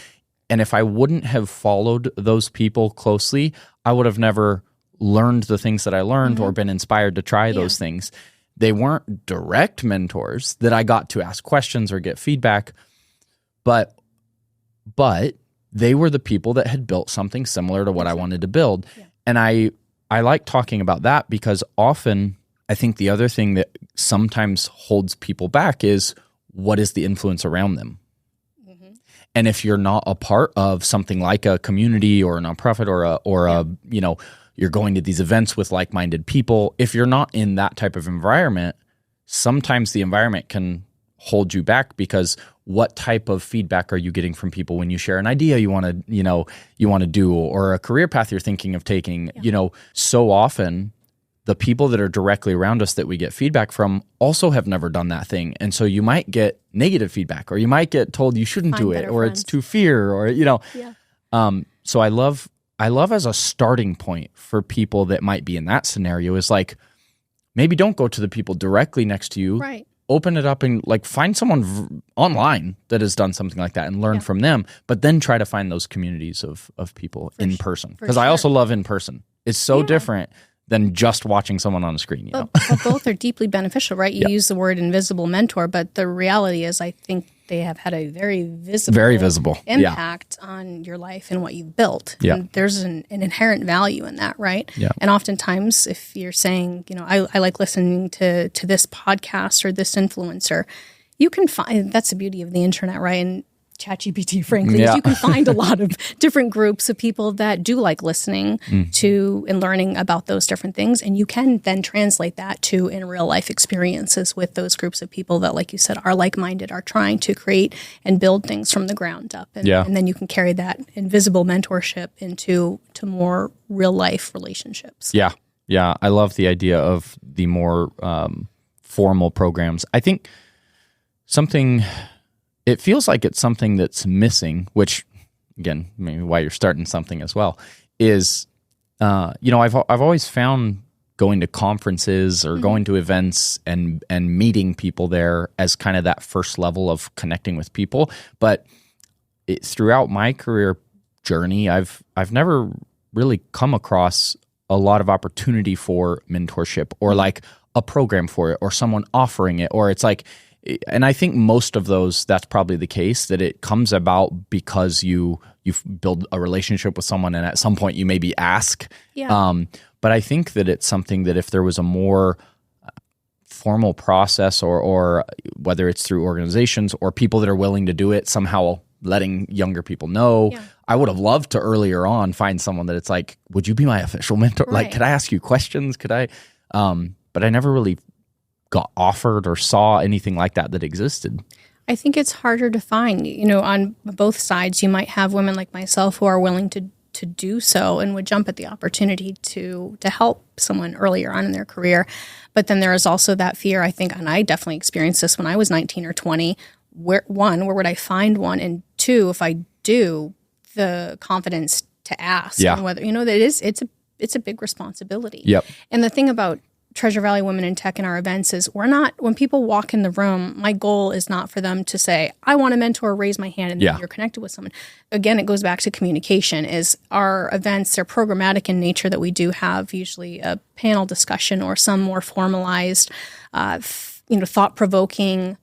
if I wouldn't have followed those people closely, I would have never learned the things that I learned or been inspired to try those things. They weren't direct mentors that I got to ask questions or get feedback, but they were the people that had built something similar to what I wanted to build. Yeah. And I like talking about that because often I think the other thing that sometimes holds people back is what is the influence around them? And if you're not a part of something like a community or a nonprofit or a you know, you're going to these events with like-minded people, if you're not in that type of environment, sometimes the environment can hold you back because what type of feedback are you getting from people when you share an idea you want to do or a career path you're thinking of taking? You know, so often the people that are directly around us that we get feedback from also have never done that thing. And so you might get negative feedback or you might get told you shouldn't do it or it's too fear or, you know. So I love as a starting point for people that might be in that scenario is like, maybe don't go to the people directly next to you. Right. Open it up and like find someone online that has done something like that and learn from them, but then try to find those communities of people in person. Because I also love in person. It's so different than just watching someone on a screen. You know? But both are deeply beneficial, right? You use the word invisible mentor, but the reality is I think they have had a very visible impact on your life and what you've built. Yeah. And there's an inherent value in that, right? Yeah. And oftentimes if you're saying, you know, I like listening to this podcast or this influencer, you can find, that's the beauty of the internet, right? And ChatGPT, frankly, is you can find a lot of different groups of people that do like listening to and learning about those different things. And you can then translate that to in real life experiences with those groups of people that, like you said, are like-minded, are trying to create and build things from the ground up. And then you can carry that invisible mentorship into more real life relationships. Yeah. Yeah. I love the idea of the more formal programs. I think it feels like it's something that's missing, which again, maybe why you're starting something as well, is, you know, I've always found going to conferences or going to events and meeting people there as kind of that first level of connecting with people. But throughout my career journey, I've never really come across a lot of opportunity for mentorship or like a program for it or someone offering it, or it's like, and I think most of those, that's probably the case, that it comes about because you build a relationship with someone and at some point you maybe ask. Yeah. But I think that it's something that if there was a more formal process or whether it's through organizations or people that are willing to do it somehow letting younger people know. Yeah. I would have loved to earlier on find someone that it's like, would you be my official mentor? Like, Right. could I ask you questions? Could I? But I never really got offered or saw anything like that existed. I think it's harder to find. On both sides, you might have women like myself who are willing to do so and would jump at the opportunity to help someone earlier on in their career. But then there is also that fear, I think, and I definitely experienced this when I was 19 or 20. Where would I find one? And two, if I do, the confidence to ask. Yeah. And whether, that it's a big responsibility. Yep. And the thing about Treasure Valley Women in Tech in our events is when people walk in the room, my goal is not for them to say, I want a mentor, raise my hand, and then you're connected with someone. Again, it goes back to communication. Is our events, they're programmatic in nature, that we do have usually a panel discussion or some more formalized, thought-provoking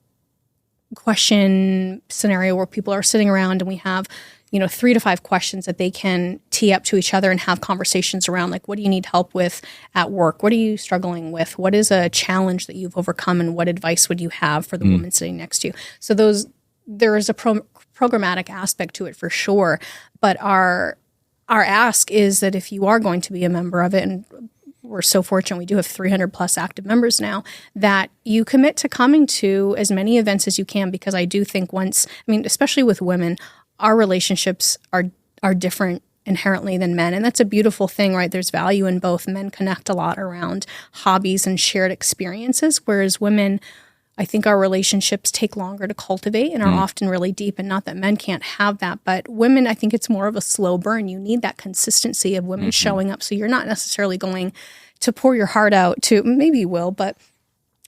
question scenario where people are sitting around and we have 3 to 5 questions that they can tee up to each other and have conversations around, like, what do you need help with at work? What are you struggling with? What is a challenge that you've overcome, and what advice would you have for the woman sitting next to you? So there is a programmatic aspect to it for sure. But our ask is that if you are going to be a member of it, and we're so fortunate we do have 300 plus active members now, that you commit to coming to as many events as you can, because I do think especially with women, our relationships are different inherently than men. And that's a beautiful thing, right? There's value in both. Men connect a lot around hobbies and shared experiences, whereas women, I think our relationships take longer to cultivate and are often really deep. And not that men can't have that, but women, I think it's more of a slow burn. You need that consistency of women showing up. So you're not necessarily going to pour your heart out to, maybe you will, but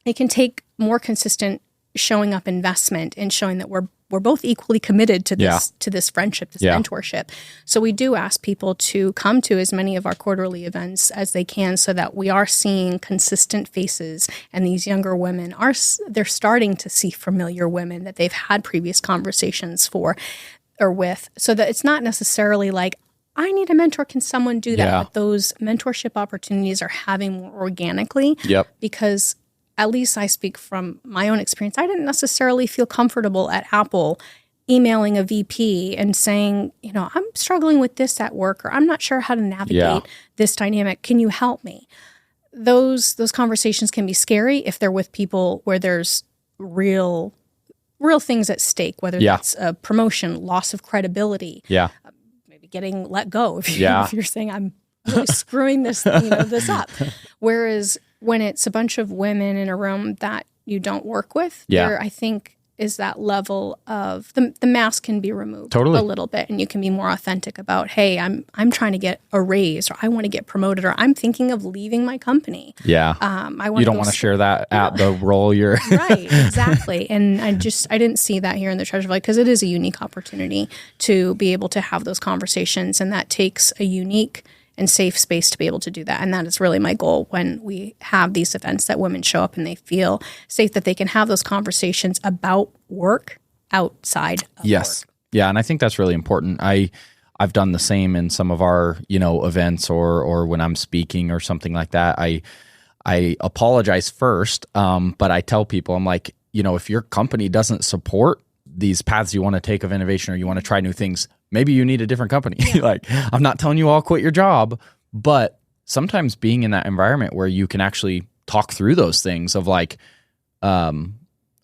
it can take more consistent showing up investment and showing that we're both equally committed to this friendship, this mentorship. So we do ask people to come to as many of our quarterly events as they can, so that we are seeing consistent faces, and these younger women they're starting to see familiar women that they've had previous conversations with, so that it's not necessarily like, I need a mentor, can someone do that? Yeah. But those mentorship opportunities are having more organically, because at least I speak from my own experience. I didn't necessarily feel comfortable at Apple emailing a VP and saying, I'm struggling with this at work, or I'm not sure how to navigate this dynamic. Can you help me? Those conversations can be scary if they're with people where there's real things at stake, whether that's a promotion, loss of credibility, maybe getting let go if you're saying, I'm really screwing this up. Whereas when it's a bunch of women in a room that you don't work with, there, I think, is that level of the mask can be removed a little bit, and you can be more authentic about, hey, I'm trying to get a raise, or I want to get promoted, or I'm thinking of leaving my company. Yeah. You don't want to share that at the role you're right. Exactly. And I didn't see that here in the Treasure Valley, because it is a unique opportunity to be able to have those conversations, and that takes a unique and safe space to be able to do that. And that is really my goal when we have these events, that women show up and they feel safe, that they can have those conversations about work outside of work. Yeah. And I think that's really important. I've done the same in some of our, events or when I'm speaking or something like that. I apologize first, but I tell people, I'm like, if your company doesn't support these paths you want to take of innovation, or you want to try new things, maybe you need a different company. Like, I'm not telling you all quit your job, but sometimes being in that environment where you can actually talk through those things of like,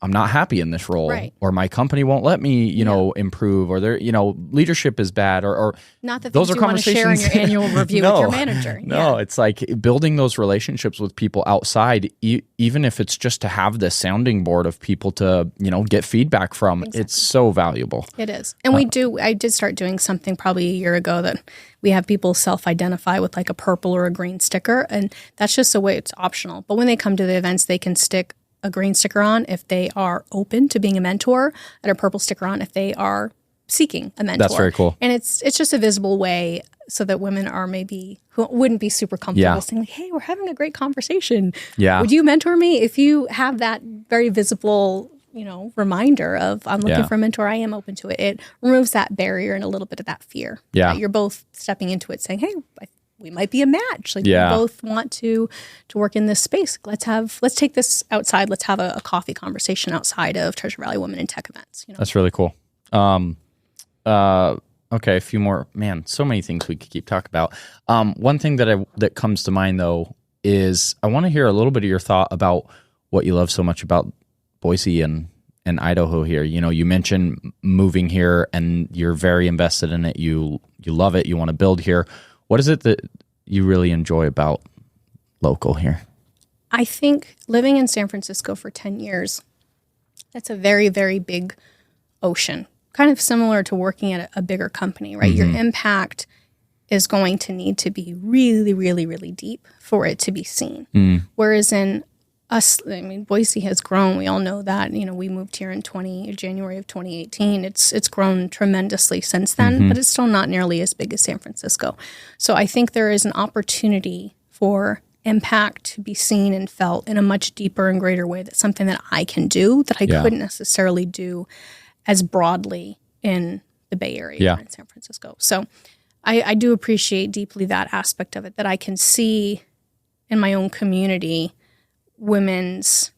I'm not happy in this role, or my company won't let me, improve, or their, leadership is bad, or not that those things are you want to share in your annual review with your manager. No, it's like building those relationships with people outside, even if it's just to have this sounding board of people to, get feedback from. Exactly. It's so valuable. It is. And I did start doing something probably a year ago that we have people self-identify with like a purple or a green sticker. And that's just a way, it's optional. But when they come to the events, they can stick a green sticker on if they are open to being a mentor, and a purple sticker on if they are seeking a mentor. That's very cool. And it's just a visible way so that women are maybe who wouldn't be super comfortable saying like, hey, we're having a great conversation. Yeah. Would you mentor me? If you have that very visible, reminder of I'm looking for a mentor, I am open to it. It removes that barrier and a little bit of that fear. Yeah. You're both stepping into it saying, hey, we might be a match. Like we both want to work in this space. Let's take this outside. Let's have a coffee conversation outside of Treasure Valley Women in Tech events. That's really cool. Okay, a few more. Man, so many things we could keep talking about. One thing that comes to mind though is I want to hear a little bit of your thought about what you love so much about Boise and Idaho here. You know, you mentioned moving here and you're very invested in it. You love it. You want to build here. What is it that you really enjoy about local here? I think living in San Francisco for 10 years, that's a very, very big ocean. Kind of similar to working at a bigger company, right? Your impact is going to need to be really, really, really deep for it to be seen. Whereas in us, I mean, Boise has grown. We all know that. You know, we moved here in January of 2018. It's grown tremendously since then, but it's still not nearly as big as San Francisco. So I think there is an opportunity for impact to be seen and felt in a much deeper and greater way. That's something that I can do that I couldn't necessarily do as broadly in the Bay Area or in San Francisco. So I do appreciate deeply that aspect of it, that I can see in my own community women's,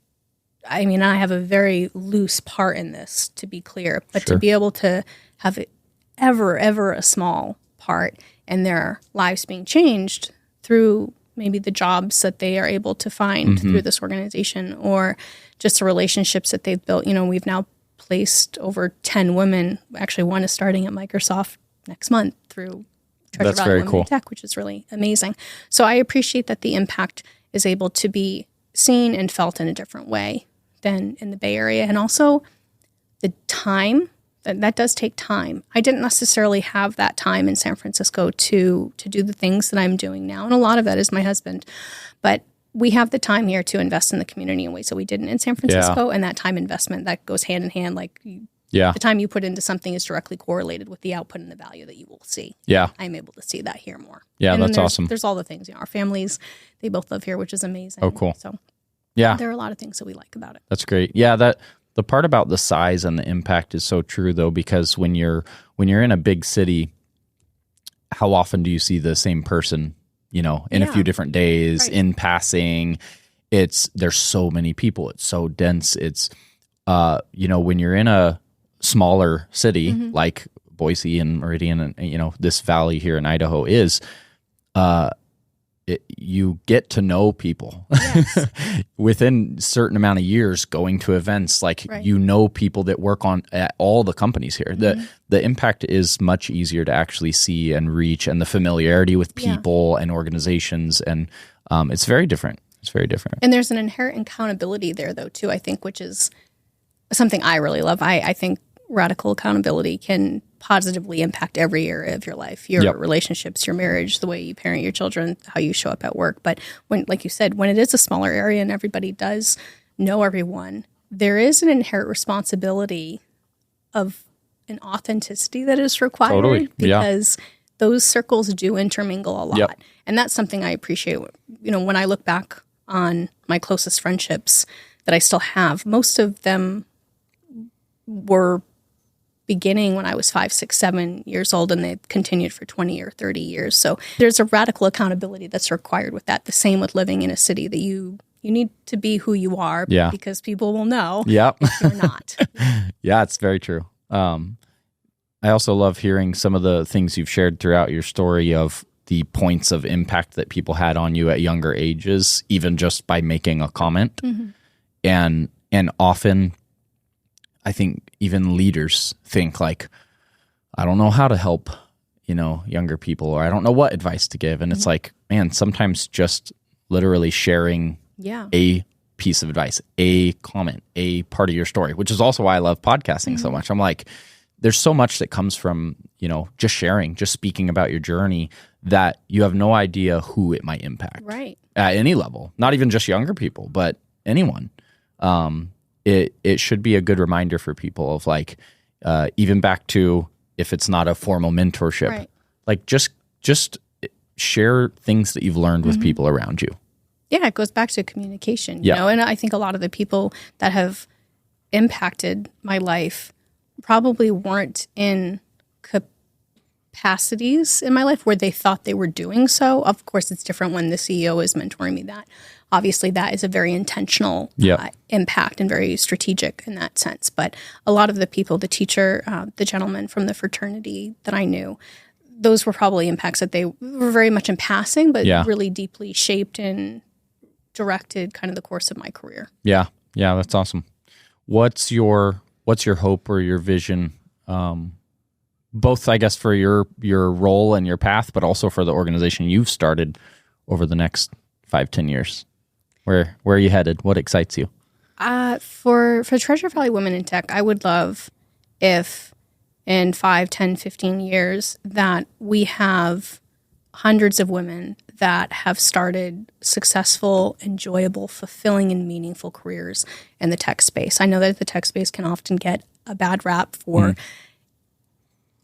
I mean, I have a very loose part in this, to be clear, but to be able to have it ever a small part in their lives being changed through maybe the jobs that they are able to find through this organization, or just the relationships that they've built. You know, we've now placed over 10 women. Actually, one is starting at Microsoft next month through Treasure Valley Women in Tech, which is really amazing. So I appreciate that the impact is able to be seen and felt in a different way than in the Bay Area. And also the time, that does take time. I didn't necessarily have that time in San Francisco to do the things that I'm doing now. And a lot of that is my husband. But we have the time here to invest in the community in ways that we didn't in San Francisco. And that time investment, that goes hand in hand. Like the time you put into something is directly correlated with the output and the value that you will see. Yeah. I'm able to see that here more. Yeah, and that's awesome. There's all the things. You know, our families, they both live here, which is amazing. Oh, cool. So yeah, there are a lot of things that we like about it. That's great. Yeah, the part about the size and the impact is so true though, because when you're in a big city, how often do you see the same person, you know, in a few different days, in passing? There's so many people. It's so dense. It's, you know, when you're in a smaller city like Boise and Meridian and, you know, this valley here in Idaho is, you get to know people within a certain amount of years going to events. Like, you know, people that work at all the companies here. The impact is much easier to actually see and reach, and the familiarity with people and organizations. And it's very different. It's very different. And there's an inherent accountability there, though, too, I think, which is something I really love. I think radical accountability can positively impact every area of your life, your relationships, your marriage, the way you parent your children, how you show up at work. But when, like you said, when it is a smaller area and everybody does know everyone, there is an inherent responsibility of an authenticity that is required because those circles do intermingle a lot. And that's something I appreciate. You know, when I look back on my closest friendships that I still have, most of them were beginning when I was 5, 6, 7 years old, and they've continued for 20 or 30 years. So there's a radical accountability that's required with that. The same with living in a city, that you need to be who you are because people will know if you're not. Yeah, it's very true. I also love hearing some of the things you've shared throughout your story of the points of impact that people had on you at younger ages, even just by making a comment. And often I think even leaders think like, I don't know how to help, you know, younger people, or I don't know what advice to give. And it's like, man, sometimes just literally sharing a piece of advice, a comment, a part of your story, which is also why I love podcasting so much. I'm like, there's so much that comes from, you know, just sharing, just speaking about your journey, that you have no idea who it might impact. Right. At any level, not even just younger people, but anyone. It should be a good reminder for people of like, even back to if it's not a formal mentorship, like just share things that you've learned with people around you. Yeah, it goes back to communication, you know, and I think a lot of the people that have impacted my life probably weren't in capacities in my life where they thought they were doing so. Of course, it's different when the CEO is mentoring me. That obviously that is a very intentional impact and very strategic in that sense. But a lot of the people, the teacher, the gentleman from the fraternity that I knew, those were probably impacts that they were very much in passing, but really deeply shaped and directed kind of the course of my career. Yeah, that's awesome. What's your hope or your vision? Both, I guess, for your role and your path, but also for the organization you've started over the next 5-10 years. Where are you headed? What excites you? For Treasure Valley Women in Tech, I would love if in 5, 10, 15 years that we have hundreds of women that have started successful, enjoyable, fulfilling, and meaningful careers in the tech space. I know that the tech space can often get a bad rap for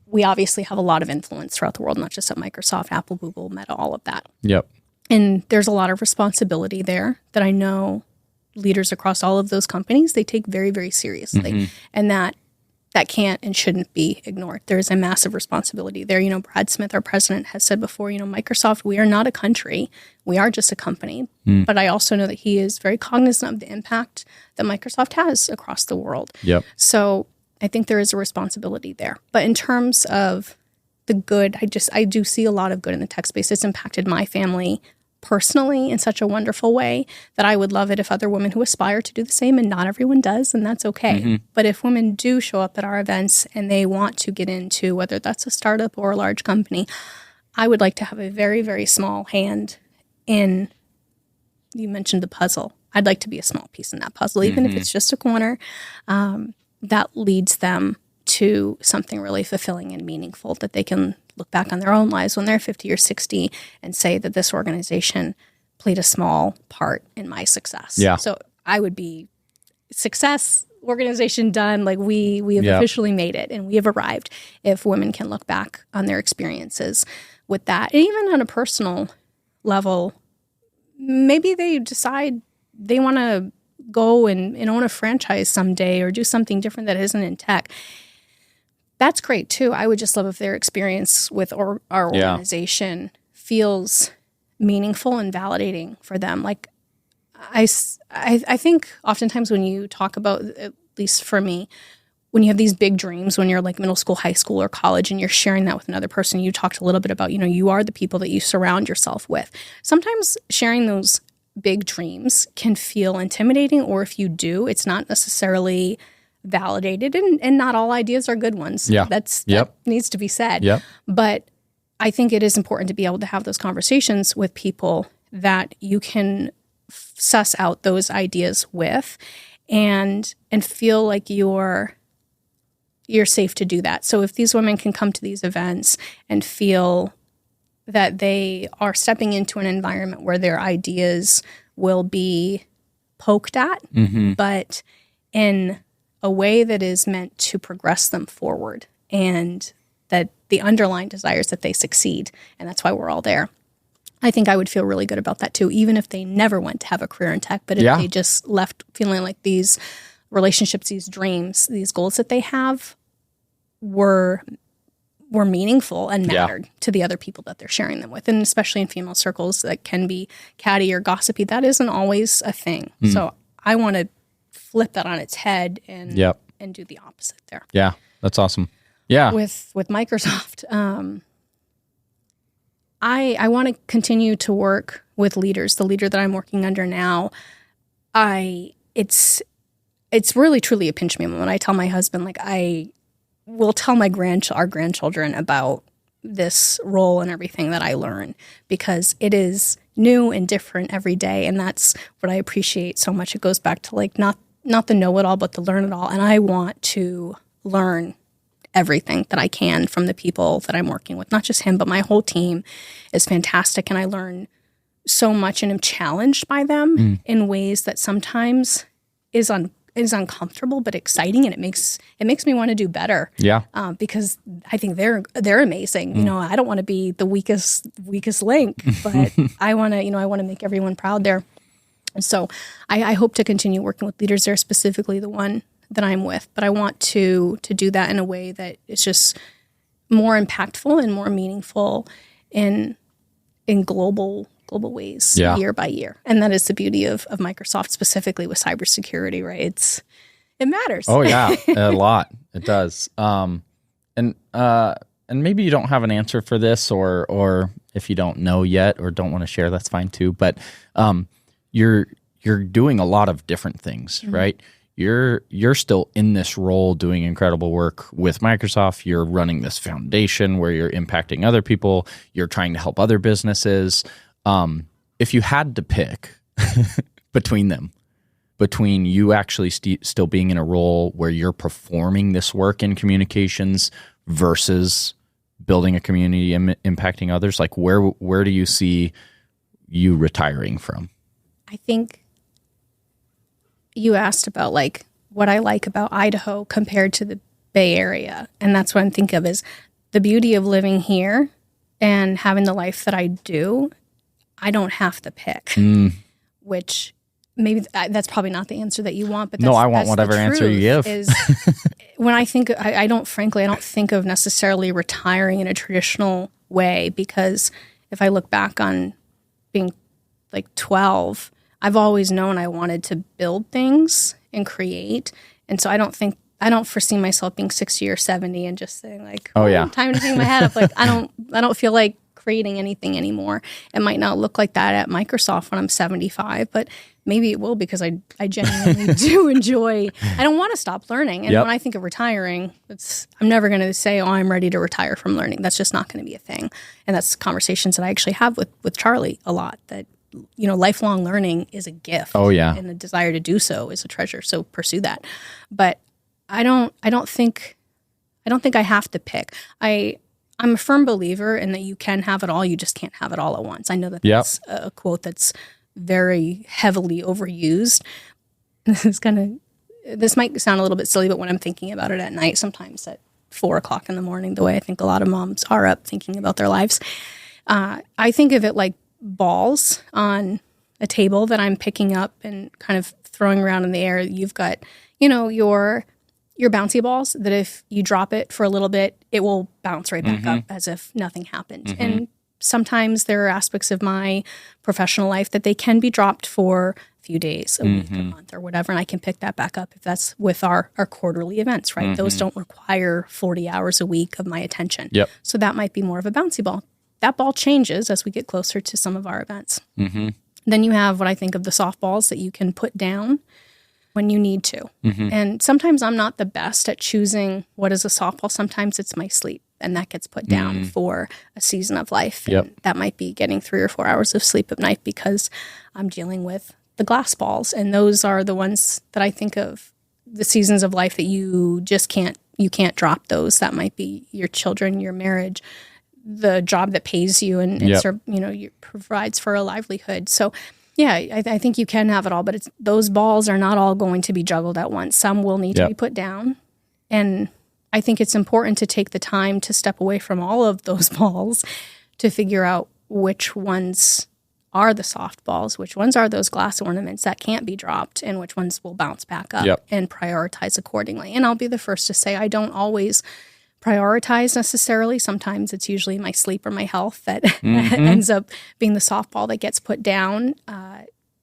we obviously have a lot of influence throughout the world, not just at Microsoft, Apple, Google, Meta, all of that. Yep. And there's a lot of responsibility there that I know leaders across all of those companies, they take very, very seriously. And that can't and shouldn't be ignored. There's a massive responsibility there. You know, Brad Smith, our president, has said before, you know, Microsoft, we are not a country. We are just a company. But I also know that he is very cognizant of the impact that Microsoft has across the world. Yep. So I think there is a responsibility there. But in terms of the good, I do see a lot of good in the tech space. It's impacted my family personally in such a wonderful way that I would love it if other women who aspire to do the same, and not everyone does, and that's okay. But if women do show up at our events and they want to get into whether that's a startup or a large company, I would like to have a very, very small hand in, you mentioned the puzzle. I'd like to be a small piece in that puzzle, even if it's just a corner. That leads them to something really fulfilling and meaningful that they can look back on their own lives when they're 50 or 60 and say that this organization played a small part in my success. Yeah. So I would be success, organization done, like we have officially made it and we have arrived if women can look back on their experiences with that. And even on a personal level, maybe they decide they want to go and own a franchise someday or do something different that isn't in tech. That's great too. I would just love if their experience with our organization feels meaningful and validating for them. Like I think oftentimes when you talk about, at least for me, when you have these big dreams, when you're like middle school, high school, or college, and you're sharing that with another person, you talked a little bit about, you know, you are the people that you surround yourself with. Sometimes sharing those big dreams can feel intimidating, or if you do, it's not necessarily validated, and not all ideas are good ones. Yeah. That needs to be said. Yep. But I think it is important to be able to have those conversations with people that you can suss out those ideas with and feel like you're safe to do that. So if these women can come to these events and feel that they are stepping into an environment where their ideas will be poked at, but in a way that is meant to progress them forward, and that the underlying desire is that they succeed, and that's why we're all there. I think I would feel really good about that too, even if they never went to have a career in tech, but if they just left feeling like these relationships, these dreams, these goals that they have were meaningful and mattered to the other people that they're sharing them with. And especially in female circles that can be catty or gossipy, that isn't always a thing. So I want to flip that on its head and do the opposite there. Yeah, that's awesome. Yeah. With Microsoft, I want to continue to work with leaders. The leader that I'm working under now, it's really truly a pinch me moment when I tell my husband, like, I will tell our grandchildren about this role and everything that I learn, because it is new and different every day, and that's what I appreciate so much. It goes back to like not the know-it-all, but the learn-it-all, and I want to learn everything that I can from the people that I'm working with. Not just him, but my whole team is fantastic, and I learn so much and am challenged by them in ways that sometimes is uncomfortable but exciting, and it makes me want to do better. Yeah, because I think they're amazing. You know, I don't want to be the weakest link, but I want to make everyone proud there. And so I hope to continue working with leaders there, specifically the one that I'm with. But I want to do that in a way that it's just more impactful and more meaningful in global ways year by year. And that is the beauty of Microsoft, specifically with cybersecurity, right? It matters. Oh yeah, a lot. It does. And maybe you don't have an answer for this, or if you don't know yet or don't want to share, that's fine too. But you're doing a lot of different things, right? You're still in this role doing incredible work with Microsoft. You're running this foundation where you're impacting other people. You're trying to help other businesses. If you had to pick between them, between you actually still being in a role where you're performing this work in communications versus building a community and impacting others, like where do you see you retiring from? I think you asked about like what I like about Idaho compared to the Bay Area. And that's what I'm thinking of is the beauty of living here and having the life that I do. I don't have to pick, which maybe that's probably not the answer that you want. But no, I want whatever answer you give. Is when I think, I don't think of necessarily retiring in a traditional way, because if I look back on being like 12, I've always known I wanted to build things and create. And so I don't foresee myself being 60 or 70 and just saying like, time to hang my head up. Like, I don't feel like creating anything anymore. It might not look like that at Microsoft when I'm 75, but maybe it will, because I genuinely do enjoy, I don't want to stop learning. And when I think of retiring, I'm never going to say, oh, I'm ready to retire from learning. That's just not going to be a thing. And that's conversations that I actually have with Charlie a lot, that, you know, lifelong learning is a gift. Oh yeah. And the desire to do so is a treasure. So pursue that. But I don't think I have to pick. I'm a firm believer in that you can have it all. You just can't have it all at once. I know that that's a quote that's very heavily overused. This might sound a little bit silly, but when I'm thinking about it at night, sometimes at 4:00 in the morning, the way I think a lot of moms are up thinking about their lives, I think of it like balls on a table that I'm picking up and kind of throwing around in the air. You've got, you know, your bouncy balls that if you drop it for a little bit, it will bounce right back up as if nothing happened. And sometimes there are aspects of my professional life that they can be dropped for a few days, a week, a month, or whatever, and I can pick that back up if that's with our quarterly events, right? Those don't require 40 hours a week of my attention. Yep. So that might be more of a bouncy ball. That ball changes as we get closer to some of our events. Then you have what I think of the softballs that you can put down when you need to. And sometimes I'm not the best at choosing what is a softball. Sometimes it's my sleep, and that gets put down for a season of life. And that might be getting 3 or 4 hours of sleep at night because I'm dealing with the glass balls. And those are the ones that I think of, the seasons of life that you just can't drop those. That might be your children, your marriage, the job that pays you and provides for a livelihood. So yeah, I think you can have it all, but those balls are not all going to be juggled at once. Some will need to be put down. And I think it's important to take the time to step away from all of those balls to figure out which ones are the soft balls, which ones are those glass ornaments that can't be dropped, and which ones will bounce back up and prioritize accordingly. And I'll be the first to say I don't always prioritize necessarily. Sometimes it's usually my sleep or my health that ends up being the softball that gets put down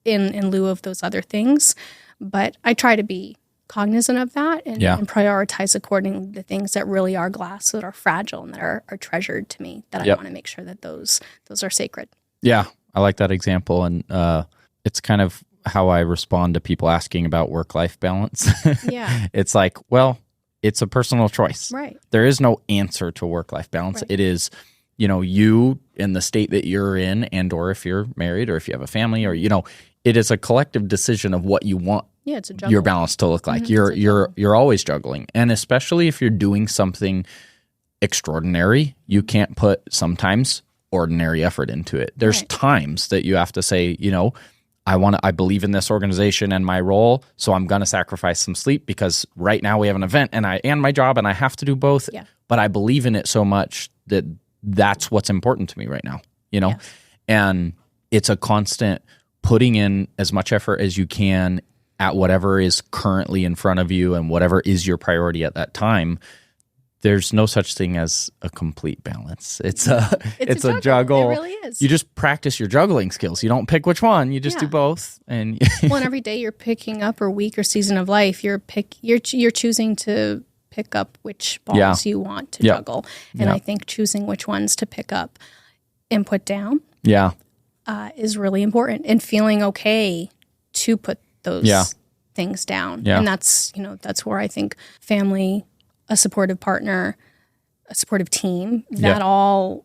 in lieu of those other things. But I try to be cognizant of that and prioritize according to things that really are glass, that are fragile and that are treasured to me, that I want to make sure that those are sacred. Yeah, I like that example. And it's kind of how I respond to people asking about work-life balance. It's like, well, it's a personal choice. Right. There is no answer to work-life balance. Right. It is, you in the state that you're in, and or if you're married or if you have a family, or, it is a collective decision of what you want it's a your balance to look like. You're always juggling. And especially if you're doing something extraordinary, you can't put sometimes ordinary effort into it. There's times that you have to say, I believe in this organization and my role, so I'm going to sacrifice some sleep because right now we have an event and my job and I have to do both. Yeah. But I believe in it so much that that's what's important to me right now, And it's a constant putting in as much effort as you can at whatever is currently in front of you and whatever is your priority at that time. there's no such thing as a complete balance. It's a juggle. It really is. You just practice your juggling skills. You don't pick which one. You just do both. And well, and every day you're picking up, or week or season of life, you're choosing to pick up which balls you want to juggle. And I think choosing which ones to pick up and put down is really important, and feeling okay to put those things down. And that's where I think family, a supportive partner, a supportive team, that all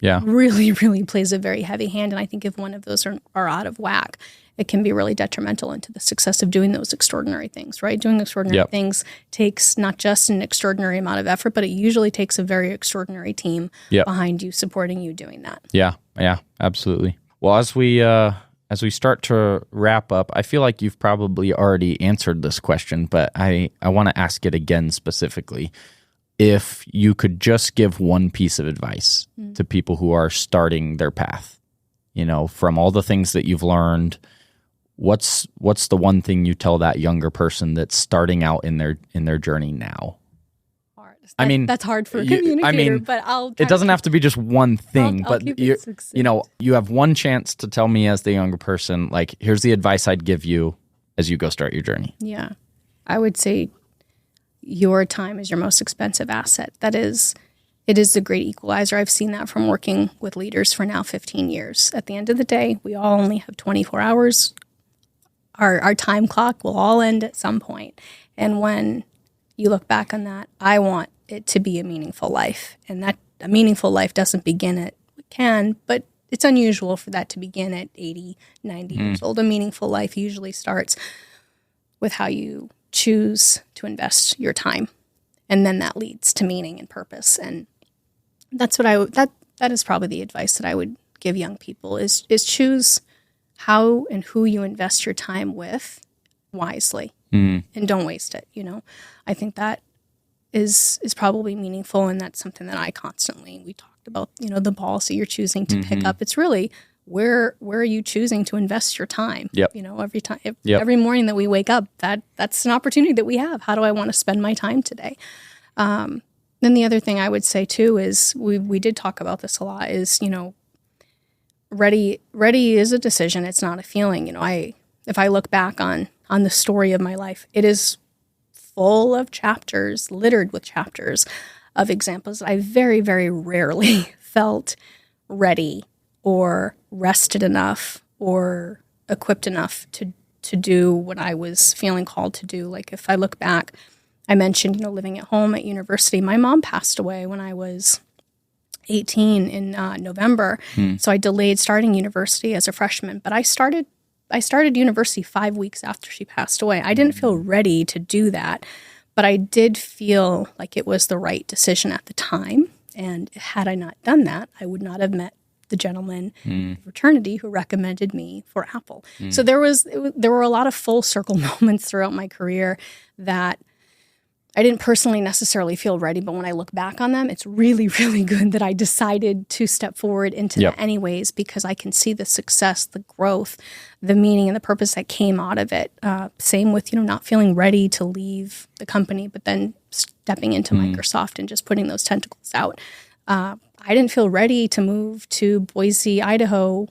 really, really plays a very heavy hand. And I think if one of those are out of whack, it can be really detrimental into the success of doing those extraordinary things, right? Doing extraordinary things takes not just an extraordinary amount of effort, but it usually takes a very extraordinary team behind you, supporting you doing that. Yeah, absolutely. Well, as we start to wrap up, I feel like you've probably already answered this question, but I want to ask it again specifically. If you could just give one piece of advice to people who are starting their path, from all the things that you've learned, what's the one thing you tell that younger person that's starting out in their journey now? That's hard for a communicator, but it doesn't have to be just one thing, but you have one chance to tell me as the younger person, like, here's the advice I'd give you as you go start your journey. Yeah. I would say your time is your most expensive asset. It is the great equalizer. I've seen that from working with leaders for now 15 years. At the end of the day, we all only have 24 hours. Our time clock will all end at some point. And when you look back on that, I want it to be a meaningful life. And that a meaningful life doesn't begin at, it can, but it's unusual for that to begin at 80, 90 years old. A meaningful life usually starts with how you choose to invest your time. And then that leads to meaning and purpose. And that's what that is probably the advice that I would give young people is choose how and who you invest your time with wisely and don't waste it. I think that is probably meaningful, and that's something that I constantly, we talked about, the policy you're choosing to pick up. It's really where are you choosing to invest your time? Every time, every morning that we wake up, that's an opportunity that we have. How do I want to spend my time today? Then the other thing I would say too is we did talk about this a lot is, ready is a decision. It's not a feeling. If I look back on the story of my life, it is full of chapters, littered with chapters of examples that I very, very rarely felt ready or rested enough or equipped enough to do what I was feeling called to do. Like if I look back, I mentioned, living at home at university. My mom passed away when I was 18 in November. So I delayed starting university as a freshman, but I started university 5 weeks after she passed away. I didn't feel ready to do that, but I did feel like it was the right decision at the time. And had I not done that, I would not have met the gentleman in fraternity who recommended me for Apple. So there were a lot of full circle moments throughout my career that I didn't personally necessarily feel ready, but when I look back on them, it's really, really good that I decided to step forward into that anyways, because I can see the success, the growth, the meaning, and the purpose that came out of it. Same with, not feeling ready to leave the company, but then stepping into Microsoft and just putting those tentacles out. I didn't feel ready to move to Boise, Idaho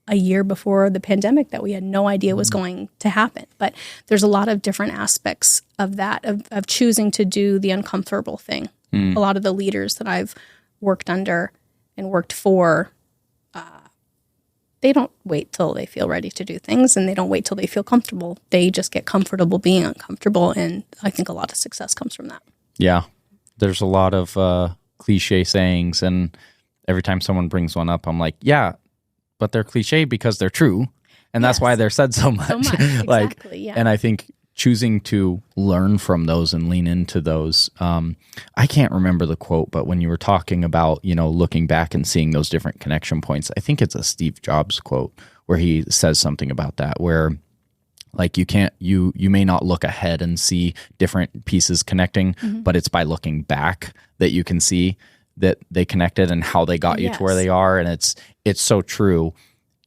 a year before the pandemic that we had no idea was going to happen. But there's a lot of different aspects of that, of choosing to do the uncomfortable thing. A lot of the leaders that I've worked under and worked for, they don't wait till they feel ready to do things, and they don't wait till they feel comfortable. They just get comfortable being uncomfortable, and I think a lot of success comes from that. Yeah. There's a lot of cliche sayings, and every time someone brings one up, I'm like, yeah, but they're cliche because they're true. And that's why they're said so much. Exactly, And I think choosing to learn from those and lean into those. I can't remember the quote, but when you were talking about, looking back and seeing those different connection points, I think it's a Steve Jobs quote where he says something about that, where like you may not look ahead and see different pieces connecting, but it's by looking back that you can see that they connected and how they got you to where they are. And it's so true.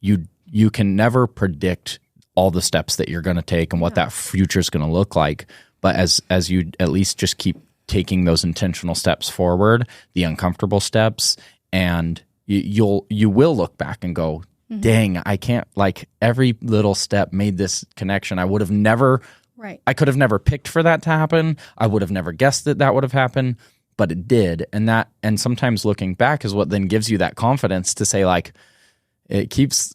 You can never predict all the steps that you're going to take and what that future is going to look like. But as you at least just keep taking those intentional steps forward, the uncomfortable steps, and you will look back and go, dang, I can't, like, every little step made this connection. I would have never, I could have never picked for that to happen. I would have never guessed that would have happened, but it did. And sometimes looking back is what then gives you that confidence to say, like, it keeps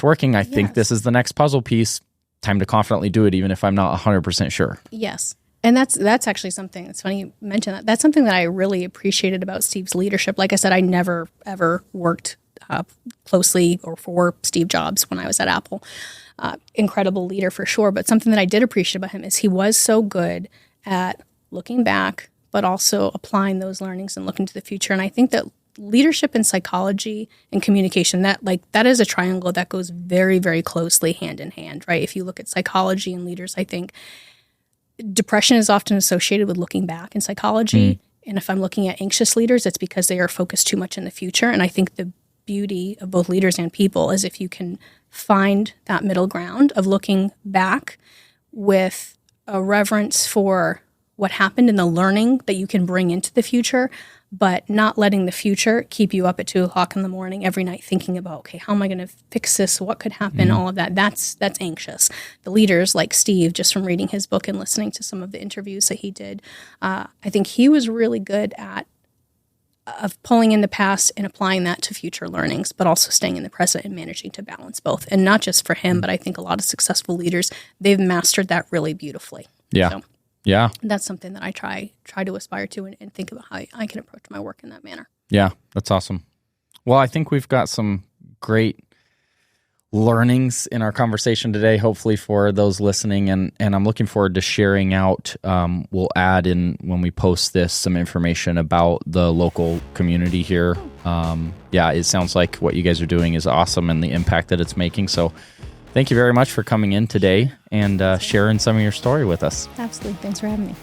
working. I think this is the next puzzle piece. Time to confidently do it, even if I'm not 100% sure. Yes. And that's actually something, it's funny you mention that. That's something that I really appreciated about Steve's leadership. Like I said, I never, ever worked closely or for Steve Jobs when I was at Apple. Incredible leader for sure. But something that I did appreciate about him is he was so good at looking back, but also applying those learnings and looking to the future. And I think that leadership and psychology and communication, that is a triangle that goes very, very closely hand in hand, right? If you look at psychology and leaders, I think depression is often associated with looking back in psychology. And if I'm looking at anxious leaders, it's because they are focused too much in the future. And I think the beauty of both leaders and people is if you can find that middle ground of looking back with a reverence for what happened and the learning that you can bring into the future, but not letting the future keep you up at 2:00 in the morning every night thinking about, okay, how am I going to fix this? What could happen? All of that. That's anxious. The leaders like Steve, just from reading his book and listening to some of the interviews that he did, I think he was really good at of pulling in the past and applying that to future learnings, but also staying in the present and managing to balance both. And not just for him, but I think a lot of successful leaders, they've mastered that really beautifully. Yeah. So, yeah. That's something that I try to aspire to and think about how I can approach my work in that manner. Yeah, that's awesome. Well, I think we've got some great learnings in our conversation today, hopefully for those listening, and I'm looking forward to sharing out. We'll add in, when we post this, some information about the local community here. It sounds like what you guys are doing is awesome and the impact that it's making. So thank you very much for coming in today and sharing some of your story with us. Absolutely. Thanks for having me.